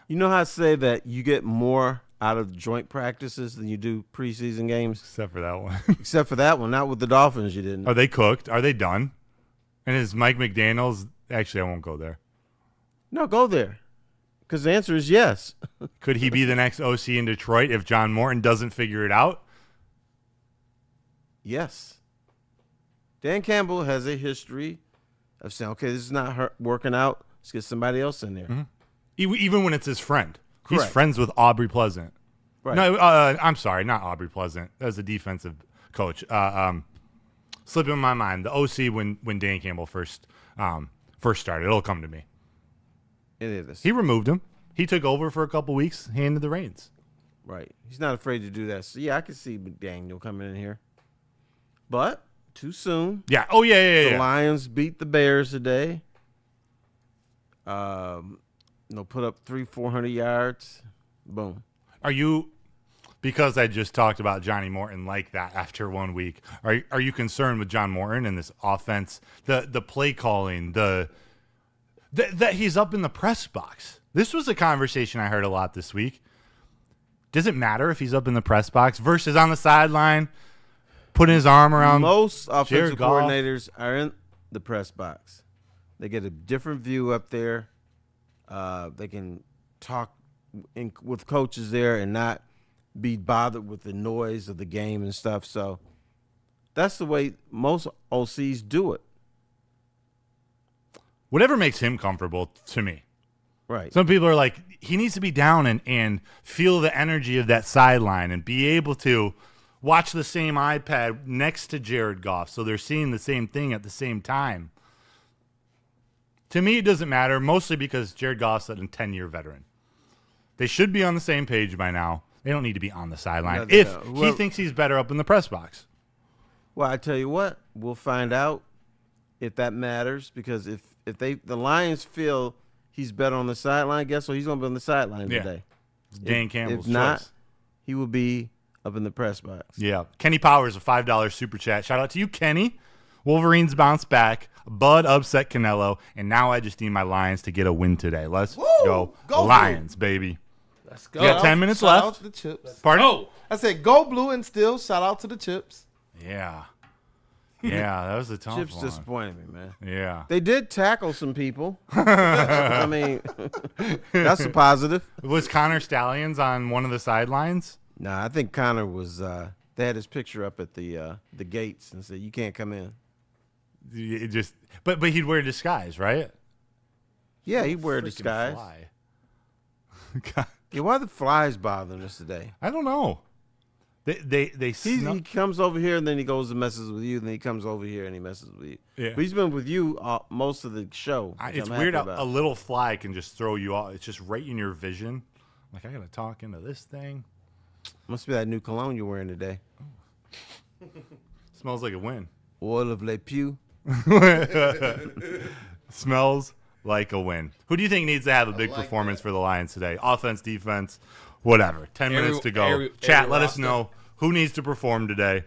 You know how I say that you get more out of joint practices than you do preseason games? Except for that one. Except for that one. Not with the Dolphins, you didn't. Are they cooked? Are they done? And is Mike McDaniels – actually, I won't go there. No, go there. Because the answer is yes. Could he be the next OC in Detroit if John Morton doesn't figure it out? Yes. Dan Campbell has a history of saying, okay, this is not working out. Let's get somebody else in there. Mm-hmm. Even when it's his friend. Correct. He's friends with Aubrey Pleasant. Right. No, I'm sorry, not Aubrey Pleasant. That was a defensive coach. Slipping my mind. The OC when Dan Campbell first started. It'll come to me. It is. He removed him. He took over for a couple weeks, handed the reins. Right. He's not afraid to do that. So, yeah, I can see McDaniel coming in here. But too soon. Yeah. Oh, yeah. The Lions beat the Bears today. Put up 300-400 yards. Boom. Are you, because I just talked about Johnny Morton like that after 1 week, are you concerned with John Morton and this offense, the play calling, that he's up in the press box? This was a conversation I heard a lot this week. Does it matter if he's up in the press box versus on the sideline, putting his arm around? Most offensive Goff? coordinators are in the press box. They get a different view up there. They can talk with coaches there and not be bothered with the noise of the game and stuff. So that's the way most OCs do it. Whatever makes him comfortable to me. Right. Some people are like, he needs to be down and feel the energy of that sideline and be able to watch the same iPad next to Jared Goff so they're seeing the same thing at the same time. To me, it doesn't matter, mostly because Jared Goff's a 10-year veteran. They should be on the same page by now. They don't need to be on the sideline if he thinks he's better up in the press box. Well, I tell you what, we'll find out if that matters, because if the Lions feel he's better on the sideline, guess what? He's going to be on the sideline today. It's Dan Campbell's If not, choice. he will be up in the press box. Yeah. Kenny Powers, a $5 super chat. Shout out to you, Kenny. Wolverines bounce back. Bud upset Canelo. And now I just need my Lions to get a win today. Let's go Lions, baby. Let's go. We got 10 minutes Shout out left. to the Chips. Pardon? Oh, I said go blue and still shout out to the Chips. Yeah. Yeah, that was a tough Chips one. disappointed me, man. Yeah. They did tackle some people. I mean, that's a positive. Was Connor Stallions on one of the sidelines? Nah, I think Connor was. They had his picture up at the gates and said, "You can't come in." But he'd wear a disguise, right? Yeah, he'd wear a Freaking disguise. fly. God, Yeah, why are the flies bothering us today? I don't know. They He comes over here and then he goes and messes with you, and then he comes over here and he messes with you. Yeah. But he's been with you most of the show. It's weird how a little fly can just throw you off. It's just right in your vision. Like, I got to talk into this thing. Must be that new cologne you're wearing today. Smells like a win. Oil of Le Pew. Smells like a win. Who do you think needs to have a big performance for the Lions today? Offense, defense, whatever. 10 minutes to go. Chat, let us know who needs to perform today.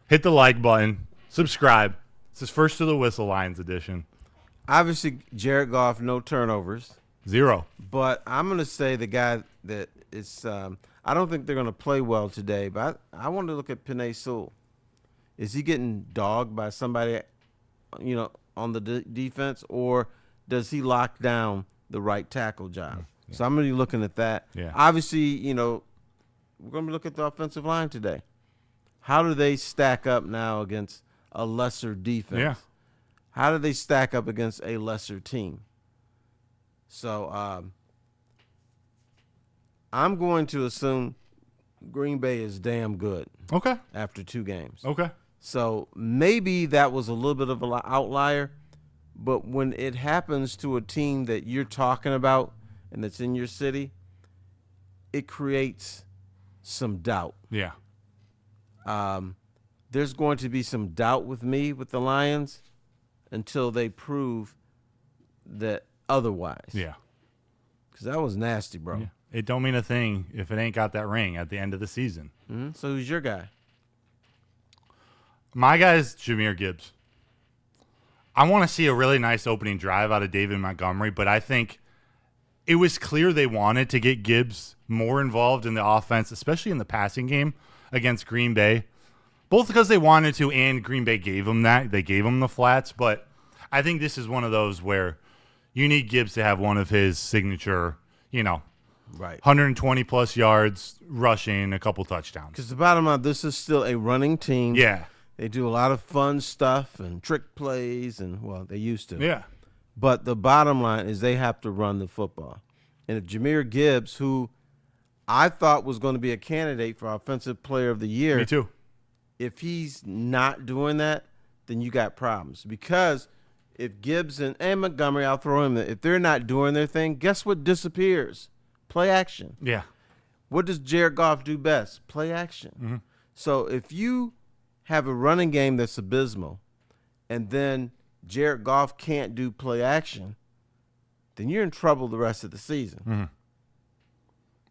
Hit the like button. Subscribe. This is First to the Whistle Lions edition. Obviously, Jared Goff, no turnovers. 0. But I'm going to say the guy that is I don't think they're going to play well today, but I want to look at Penei Sewell. Is he getting dogged by somebody, on the defense, or does he lock down the right tackle job? Yeah. So I'm going to be looking at that. Yeah. Obviously, we're going to look at the offensive line today. How do they stack up now against a lesser defense? Yeah. How do they stack up against a lesser team? So I'm going to assume Green Bay is damn good. Okay. After 2 games. Okay. So maybe that was a little bit of an outlier, but when it happens to a team that you're talking about and that's in your city, it creates some doubt. Yeah. There's going to be some doubt with me with the Lions until they prove that otherwise. Yeah. Because that was nasty, bro. Yeah. It don't mean a thing if it ain't got that ring at the end of the season. Mm-hmm. So who's your guy? My guy's Jahmyr Gibbs. I want to see a really nice opening drive out of David Montgomery, but I think it was clear they wanted to get Gibbs more involved in the offense, especially in the passing game against Green Bay, both because they wanted to and Green Bay gave them that. They gave him the flats, but I think this is one of those where you need Gibbs to have one of his signature, right, 120-plus yards, rushing, a couple touchdowns. Because the bottom line, this is still a running team. Yeah. They do a lot of fun stuff and trick plays, and, they used to. Yeah. But the bottom line is they have to run the football. And if Jahmyr Gibbs, who I thought was going to be a candidate for Offensive Player of the Year. Me too. If he's not doing that, then you got problems. Because if Gibbs and Montgomery, I'll throw him there, if they're not doing their thing, guess what disappears? Play action. Yeah. What does Jared Goff do best? Play action. Mm-hmm. So if you have a running game that's abysmal, and then Jared Goff can't do play action, then you're in trouble the rest of the season.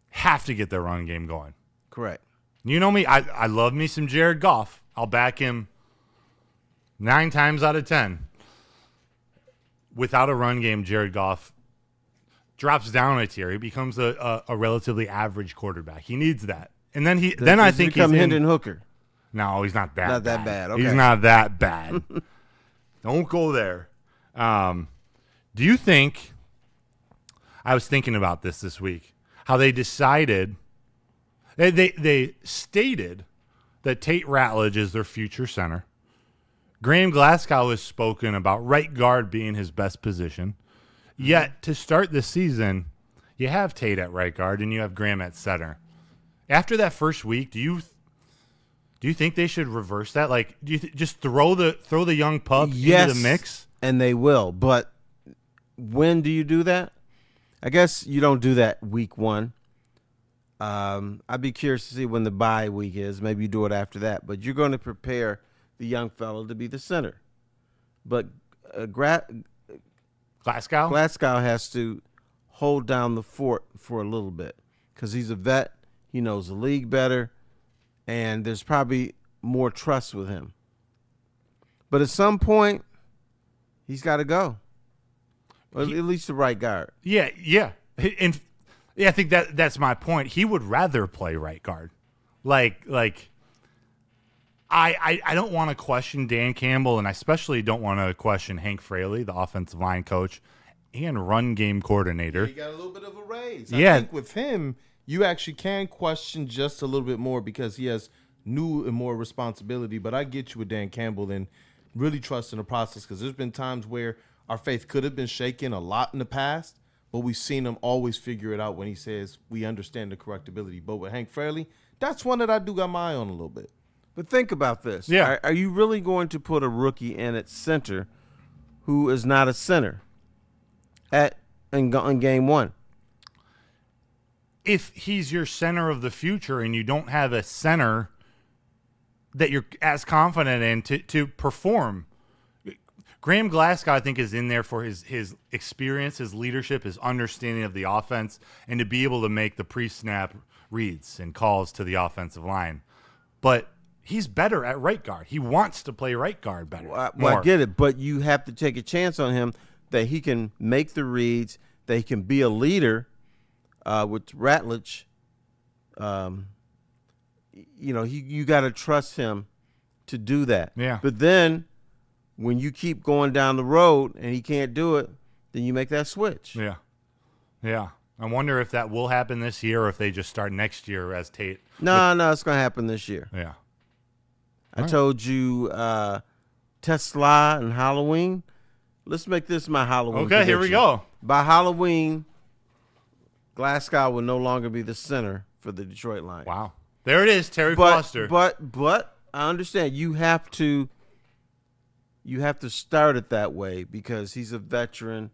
Have to get their run game going. Correct. You know me, I love me some Jared Goff. I'll back him 9 times out of 10. Without a run game, Jared Goff drops down a tier. He becomes a relatively average quarterback. He needs that. And then I think he's Hendon Hooker. No, he's not that Not bad. that bad. Okay. He's not that bad. Don't go there. Do you think, I was thinking about this week, how they decided, they stated that Tate Ratledge is their future center. Graham Glasgow has spoken about right guard being his best position. Yet, to start this season, you have Tate at right guard and you have Graham at center. After that first week, do you think they should reverse that? Like, do you just throw the young pup into the mix? And they will. But when do you do that? I guess you don't do that week 1. I'd be curious to see when the bye week is. Maybe you do it after that. But you're going to prepare the young fellow to be the center. But Glasgow has to hold down the fort for a little bit because he's a vet. He knows the league better, and there's probably more trust with him. But at some point, he's got to go. Or at least the right guard. Yeah. And I think that's my point. He would rather play right guard. Like I don't want to question Dan Campbell, and I especially don't want to question Hank Fraley, the offensive line coach and run game coordinator. He got a little bit of a raise. Yeah. I think with him, you actually can question just a little bit more because he has new and more responsibility. But I get you with Dan Campbell and really trusting the process because there's been times where our faith could have been shaken a lot in the past, but we've seen him always figure it out when he says we understand the correctability. But with Hank Fraley, that's one that I do got my eye on a little bit. But think about this. Yeah. Are you really going to put a rookie in at center who is not a center in game 1? If he's your center of the future and you don't have a center that you're as confident in to perform, Graham Glasgow, I think, is in there for his experience, his leadership, his understanding of the offense, and to be able to make the pre-snap reads and calls to the offensive line. But he's better at right guard. He wants to play right guard better. Well, I get it, but you have to take a chance on him that he can make the reads, that he can be a leader with Ratledge. You got to trust him to do that. Yeah. But then when you keep going down the road and he can't do it, then you make that switch. Yeah. I wonder if that will happen this year or if they just start next year as Tate. No, it's going to happen this year. Yeah. I told you TeSlaa and Halloween. Let's make this my Halloween Okay, here we go. By Halloween, Glasgow will no longer be the center for the Detroit Lions. Wow. There it is, Terry Foster. But I understand you have to start it that way because he's a veteran.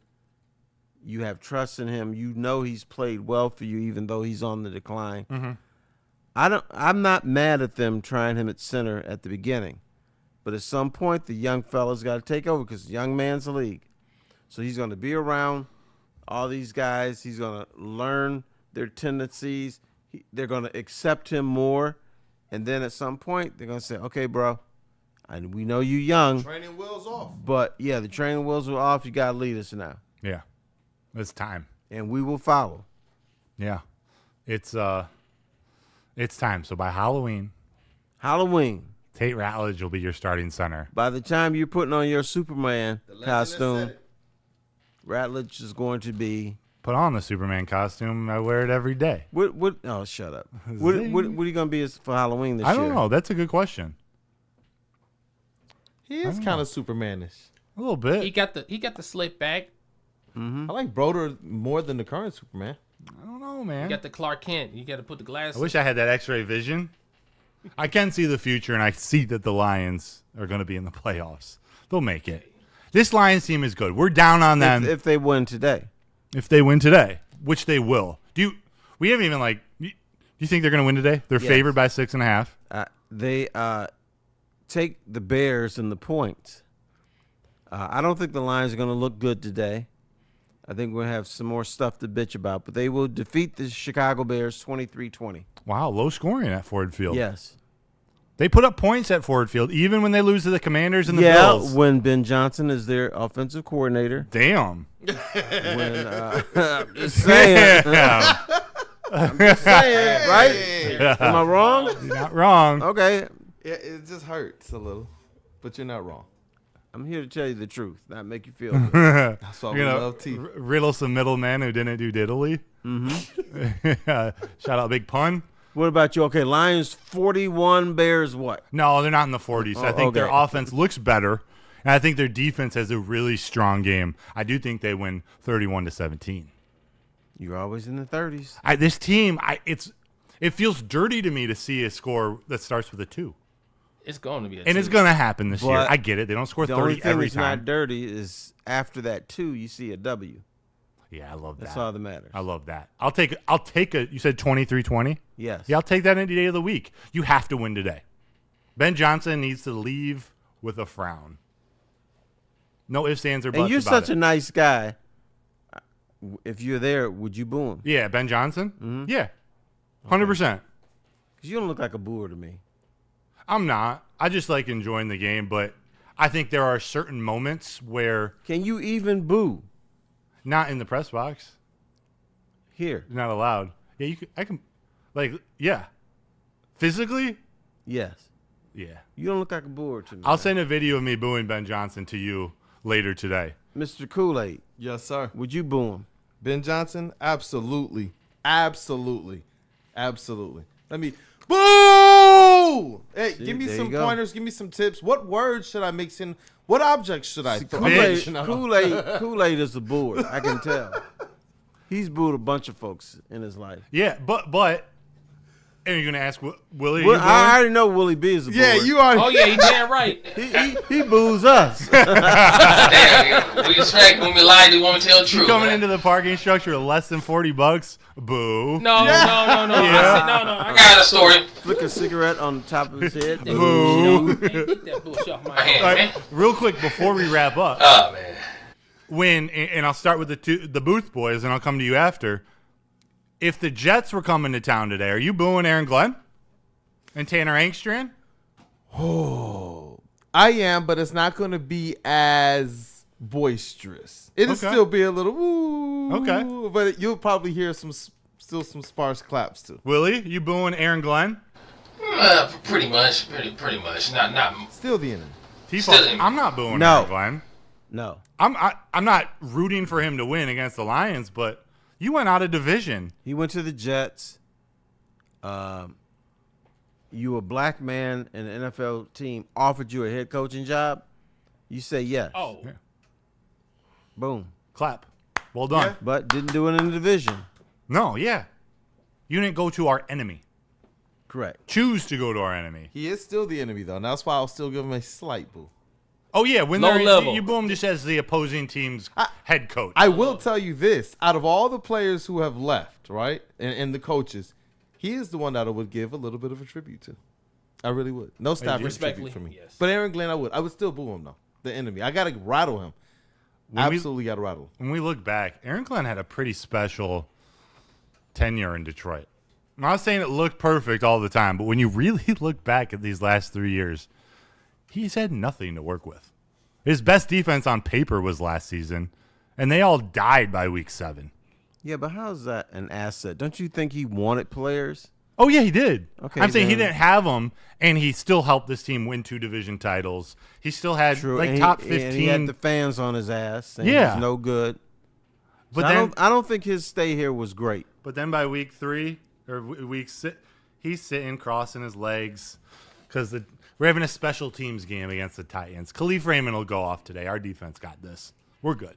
You have trust in him. You know he's played well for you, even though he's on the decline. Mm-hmm. I'm not mad at them trying him at center at the beginning, but at some point the young fella's got to take over because young man's the league. So he's going to be around all these guys. He's going to learn their tendencies. They're going to accept him more, and then at some point they're going to say, "Okay, bro, we know you young. Training wheels off." But yeah, the training wheels are off. You got to lead us now. Yeah. It's time. And we will follow. Yeah. It's time. So by Halloween, Tate Ratledge will be your starting center. By the time you're putting on your Superman costume, Ratledge is going to be. Put on the Superman costume. I wear it every day. What? Oh, shut up. What are you going to be for Halloween this year? I don't know. That's a good question. He is kind of Supermanish. A little bit. He got the slick back. Mm-hmm. I like Broder more than the current Superman. I don't know, man. You got the Clark Kent. You got to put the glasses. I wish I had that X-ray vision. I can see the future, and I see that the Lions are going to be in the playoffs. They'll make it. This Lions team is good. We're down on them. If they win today. If they win today, which they will. We haven't even do you think they're going to win today? They're Yes. favored by 6.5. They take the Bears and the points. I don't think the Lions are going to look good today. I think we're going to have some more stuff to bitch about, but they will defeat the Chicago Bears 23-20. Wow, low scoring at Ford Field. Yes. They put up points at Ford Field, even when they lose to the Commanders and the Yeah, Bills. when Ben Johnson is their offensive coordinator. Damn. When I'm just saying. Damn. I'm just saying, right? Am I wrong? You're not wrong. Okay. Yeah, it just hurts a little, but you're not wrong. I'm here to tell you the truth, not make you feel good. That's why we You know, love teeth. riddle some middlemen who didn't do diddly. Mm-hmm. Shout out Big Pun. What about you? Okay, Lions 41, Bears what? No, they're not in the 40s. I think their okay. offense looks better, and I think their defense has a really strong game. I do think they win 31-17. You're always in the 30s. This team, it feels dirty to me to see a score that starts with a 2. It's going to be a And it's two. going to happen this year. But I get it. They don't score The 30 only thing every that's time. not dirty is after that 2, you see a W. Yeah, I love That's that. all that matters. I love that. I'll take a. You said 23-20. Yes. Yeah, I'll take that any day of the week. You have to win today. Ben Johnson needs to leave with a frown. No ifs, ands, or buts And you're about such it. a nice guy. If you're there, would you boo him? Yeah, Ben Johnson? Mm-hmm. Yeah. 100%. Because you don't look like a booer to me. I'm not. I just like enjoying the game, but I think there are certain moments where Can you even boo? not in the press box. Here. You're not allowed. Yeah, you can. I can. Like, yeah. Physically, Yes. yeah. You don't look like a booer to me. I'll send a video of me booing Ben Johnson to you later today. Mr. Kool-Aid, Yes, sir. would you boo him? Ben Johnson, absolutely. Absolutely. Absolutely. Let me boo! Hey, See, give me there some you go. pointers, give me some tips. What words should I mix in? What objects should I throw? Kool-Aid is a booer. I can tell. He's booed a bunch of folks in his life. Yeah, but and you're gonna ask Willie? Well, I already know Willie B is a Yeah, booer. you are. Oh, yeah, he damn right. He boos us. Damn, we expect when we lie, they won't tell the truth. coming man. into the parking structure with less than $40. Boo. No. Yeah. I said, no. I got a story. Flick a cigarette on the top of his head. Boo. Get that bullshit off my My hand, All right, man. real quick before we wrap up, Oh, man. and I'll start with the Booth boys, and I'll come to you after. If the Jets were coming to town today, are you booing Aaron Glenn and Tanner Angstrand? I am, but it's not going to be as boisterous. It'll Okay. still be a little woo. Okay. But you'll probably hear some sparse claps too. Willie, you booing Aaron Glenn? Pretty much. Pretty much. Not. Still the enemy. T-Fox, Still- I'm not booing No. Aaron Glenn. No. I'm not rooting for him to win against the Lions, but you went out of division. He went to the Jets. You a black man and an NFL team offered you a head coaching job. You say yes. Oh, Yeah. Boom. Clap. Well done. Yeah. But didn't do it in the division. No, yeah. You didn't go to our enemy. Correct. Choose to go to our enemy. He is still the enemy though, and that's why I'll still give him a slight boo. Oh, yeah. When Low they're level. you boo him just as the opposing team's head coach. I will tell you this: out of all the players who have left, right, and the coaches, he is the one that I would give a little bit of a tribute to. I really would. No Stafford Respectfully, tribute for me. yes. But Aaron Glenn, I would still boo him though. The enemy. I gotta rattle him. When we- Absolutely gotta rattle him. When we look back, Aaron Glenn had a pretty special tenure in Detroit. I'm not saying it looked perfect all the time, but when you really look back at these last 3 years, he's had nothing to work with. His best defense on paper was last season, and they all died by week 7. Yeah, but how's that an asset? Don't you think he wanted players? Oh, yeah, he did. Okay, I'm saying he then- didn't have them, and he still helped this team win 2 division titles. He still had and top he, 15. And he had the fans on his ass. Saying Yeah. he's no good. but So then, I don't think his stay here was great. But then by week 3 or week 6, he's sitting crossing his legs because we're having a special teams game against the Titans. Khalif Raymond will go off today. Our defense got this. We're good.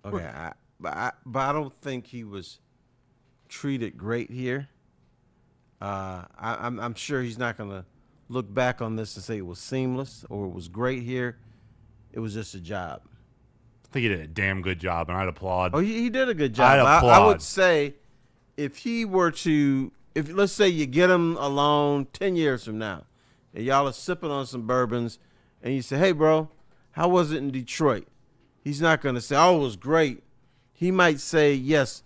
Okay, but I don't think he was treated great here. I'm sure he's not going to look back on this and say it was seamless or it was great here. It was just a job. I think he did a damn good job, and I'd applaud. Oh, he did a good job. I'd I applaud. would say if he were to, if let's say you get him alone 10 years from now, and y'all are sipping on some bourbons, and you say, hey, bro, how was it in Detroit? He's not going to say, oh, it was great. He might say, yes,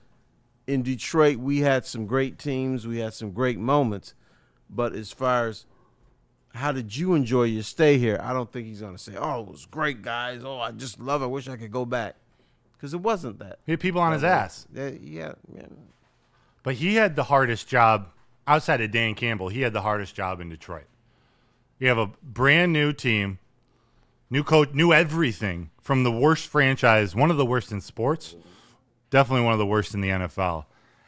in Detroit, we had some great teams. We had some great moments. But as far as how did you enjoy your stay here, I don't think he's going to say, oh, it was great, guys. Oh, I just love it. I wish I could go back. Because it wasn't that. He had people on his ass. Yeah. But he had the hardest job outside of Dan Campbell. He had the hardest job in Detroit. You have a brand new team, new coach, new everything from the worst franchise, one of the worst in sports, definitely one of the worst in the NFL.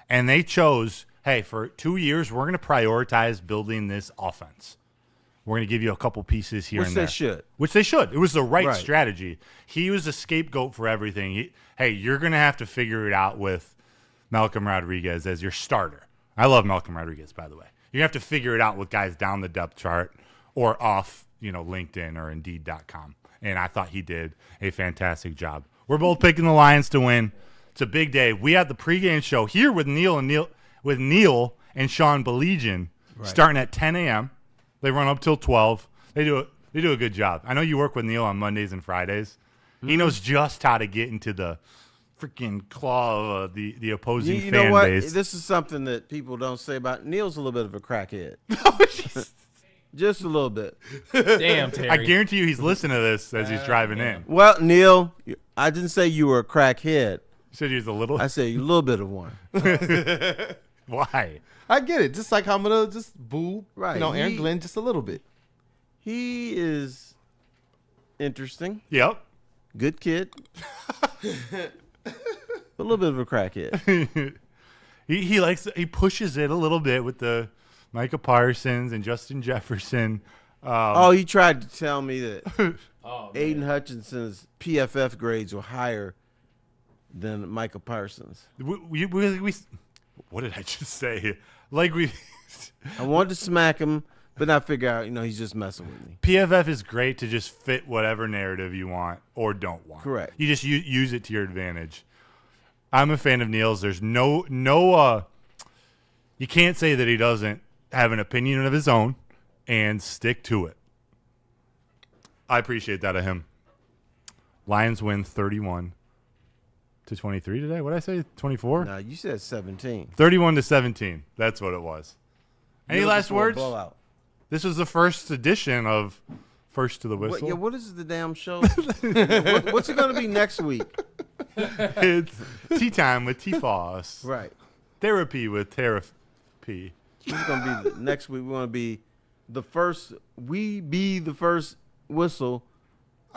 And they chose, hey, for 2 years, we're going to prioritize building this offense. We're going to give you a couple pieces here and there. Which they should. It was the right strategy. He was a scapegoat for everything. Hey, you're going to have to figure it out with Malcolm Rodriguez as your starter. I love Malcolm Rodriguez, by the way. You have to figure it out with guys down the depth chart or off, LinkedIn or Indeed.com. And I thought he did a fantastic job. We're both picking the Lions to win. It's a big day. We had the pregame show here with Neil and Sean Belegian starting at 10 a.m. They run up till 12. They do a good job. I know you work with Neil on Mondays and Fridays. He knows just how to get into the freaking claw of the opposing you fan know what? base. This is something that people don't say about Neil's a little bit of a crackhead. Oh, just a little bit. Damn, Terry. I guarantee you he's listening to this as he's driving in. Well, Neil, I didn't say you were a crackhead. You said he was a little? I said a little bit of one. Why? I get it. Just like I'm going to just boo, Right. Aaron Glenn just a little bit. He is interesting. Yep. Good kid. A little bit of a crackhead. He pushes it a little bit with the Micah Parsons and Justin Jefferson. He tried to tell me that Aidan Hutchinson's PFF grades were higher than Micah Parsons. We what did I just say? I wanted to smack him, but I figure out, he's just messing with me. PFF is great to just fit whatever narrative you want or don't want. Correct. You just use it to your advantage. I'm a fan of Neil's. There's no you can't say that he doesn't have an opinion of his own and stick to it. I appreciate that of him. Lions win 31-23 today. What did I say? 24? No, you said 17. 31-17. That's what it was. Any You're last looking for a words? blowout. This was the first edition of First to the Whistle. What is the damn show? What's it going to be next week? It's tea time with TeSlaa. Right. Therapy with Therapy. It's going to be next week. We're going to be the first. We be the first whistle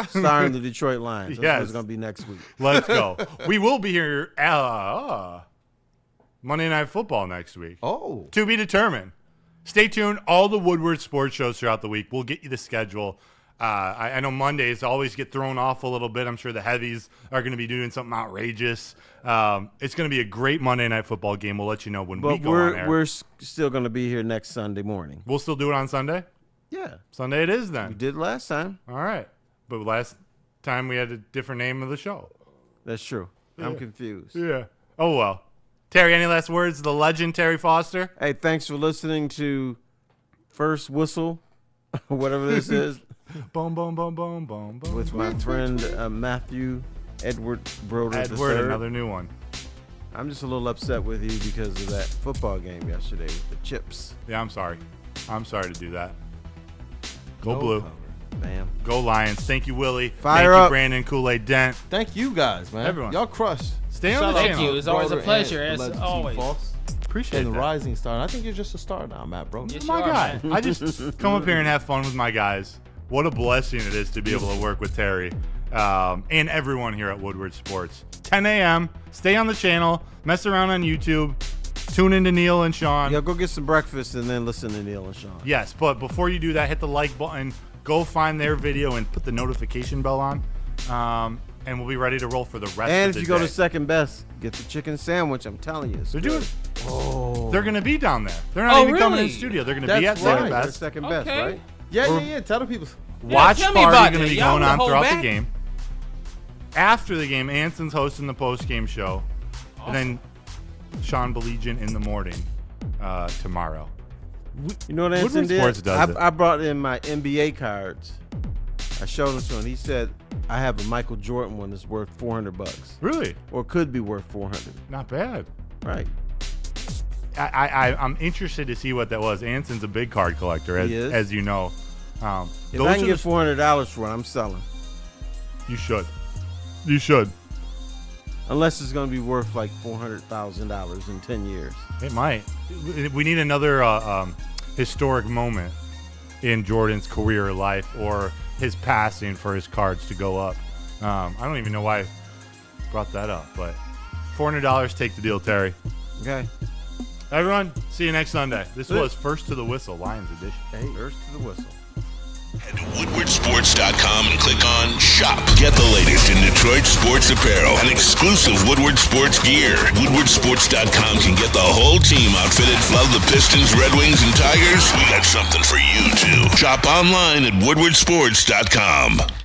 starring the Detroit Lions. That's what it's going to be next week. Let's go. We will be here Monday Night Football next week. Oh. To be determined. Stay tuned. All the Woodward sports shows throughout the week. We'll get you the schedule. I know Mondays always get thrown off a little bit. I'm sure the heavies are going to be doing something outrageous. It's going to be a great Monday Night Football game. We'll let you know when we go on air. We're still going to be here next Sunday morning. We'll still do it on Sunday? Yeah. Sunday it is We then. did last time. All right. But last time we had a different name of the show. That's true. I'm confused. Yeah. Oh, well. Terry, any last words? The legend, Terry Foster? Hey, thanks for listening to First Whistle, whatever this is, Boom, boom, boom, boom, boom, boom. with my friend Matthew Edward Broder Edward, III. another new one. I'm just a little upset with you because of that football game yesterday with the chips. Yeah, I'm sorry. I'm sorry to do that. Go No Blue. cover. Bam. Go Lions. Thank you, Willie. Fire Thank you, up. Brandon Kool-Aid Dent. Thank you guys, man. Everyone. Y'all crushed. Stay on Shout the out channel. Thank you. It's always a Broder pleasure, and as Legend always. Foss Appreciate and the that. rising star. I think you're just a star now, Matt, bro. Yes, My you are, guy. man. I just come up here and have fun with my guys. What a blessing it is to be able to work with Terry and everyone here at Woodward Sports. 10 a.m. Stay on the channel. Mess around on YouTube. Tune into Neil and Sean. Yeah, go get some breakfast and then listen to Neil and Sean. Yes, but before you do that, hit the like button. Go find their video and put the notification bell on. And we'll be ready to roll for the rest of the day. And if you go to second best, get the chicken sandwich. I'm telling you. It's They're good. doing. They're going to be down there. They're not even coming in really? studio. They're going to be at That's second right. They're best. second best, Okay. right? Yeah. Tell the people. Watch tell me party about going to that. be Y'all going wanna on hold throughout back? the game. After the game, Anson's hosting the post-game show. And then Sean Belegian in the morning tomorrow. You know what Anson Woodward did? Sports does it. I brought in my NBA cards. I showed him to him. He said, I have a Michael Jordan one that's worth $400. Really? Or could be worth $400. Not bad. Right. I'm interested to see what that was. Anson's a big card collector, as you know. If I can get $400 for it, I'm selling. You should. You should. Unless it's going to be worth like $400,000 in 10 years. It might. We need another historic moment in Jordan's career life or his passing for his cards to go up. I don't even know why I brought that up, but $400, take the deal, Terry. Okay. Everyone, see you next Sunday. This was First to the Whistle, Lions edition. Hey, first to the whistle. Head to woodwardsports.com and click on Shop. Get the latest in Detroit sports apparel and exclusive Woodward Sports gear. Woodwardsports.com can get the whole team outfitted. Love the Pistons, Red Wings, and Tigers? We got something for you, too. Shop online at woodwardsports.com.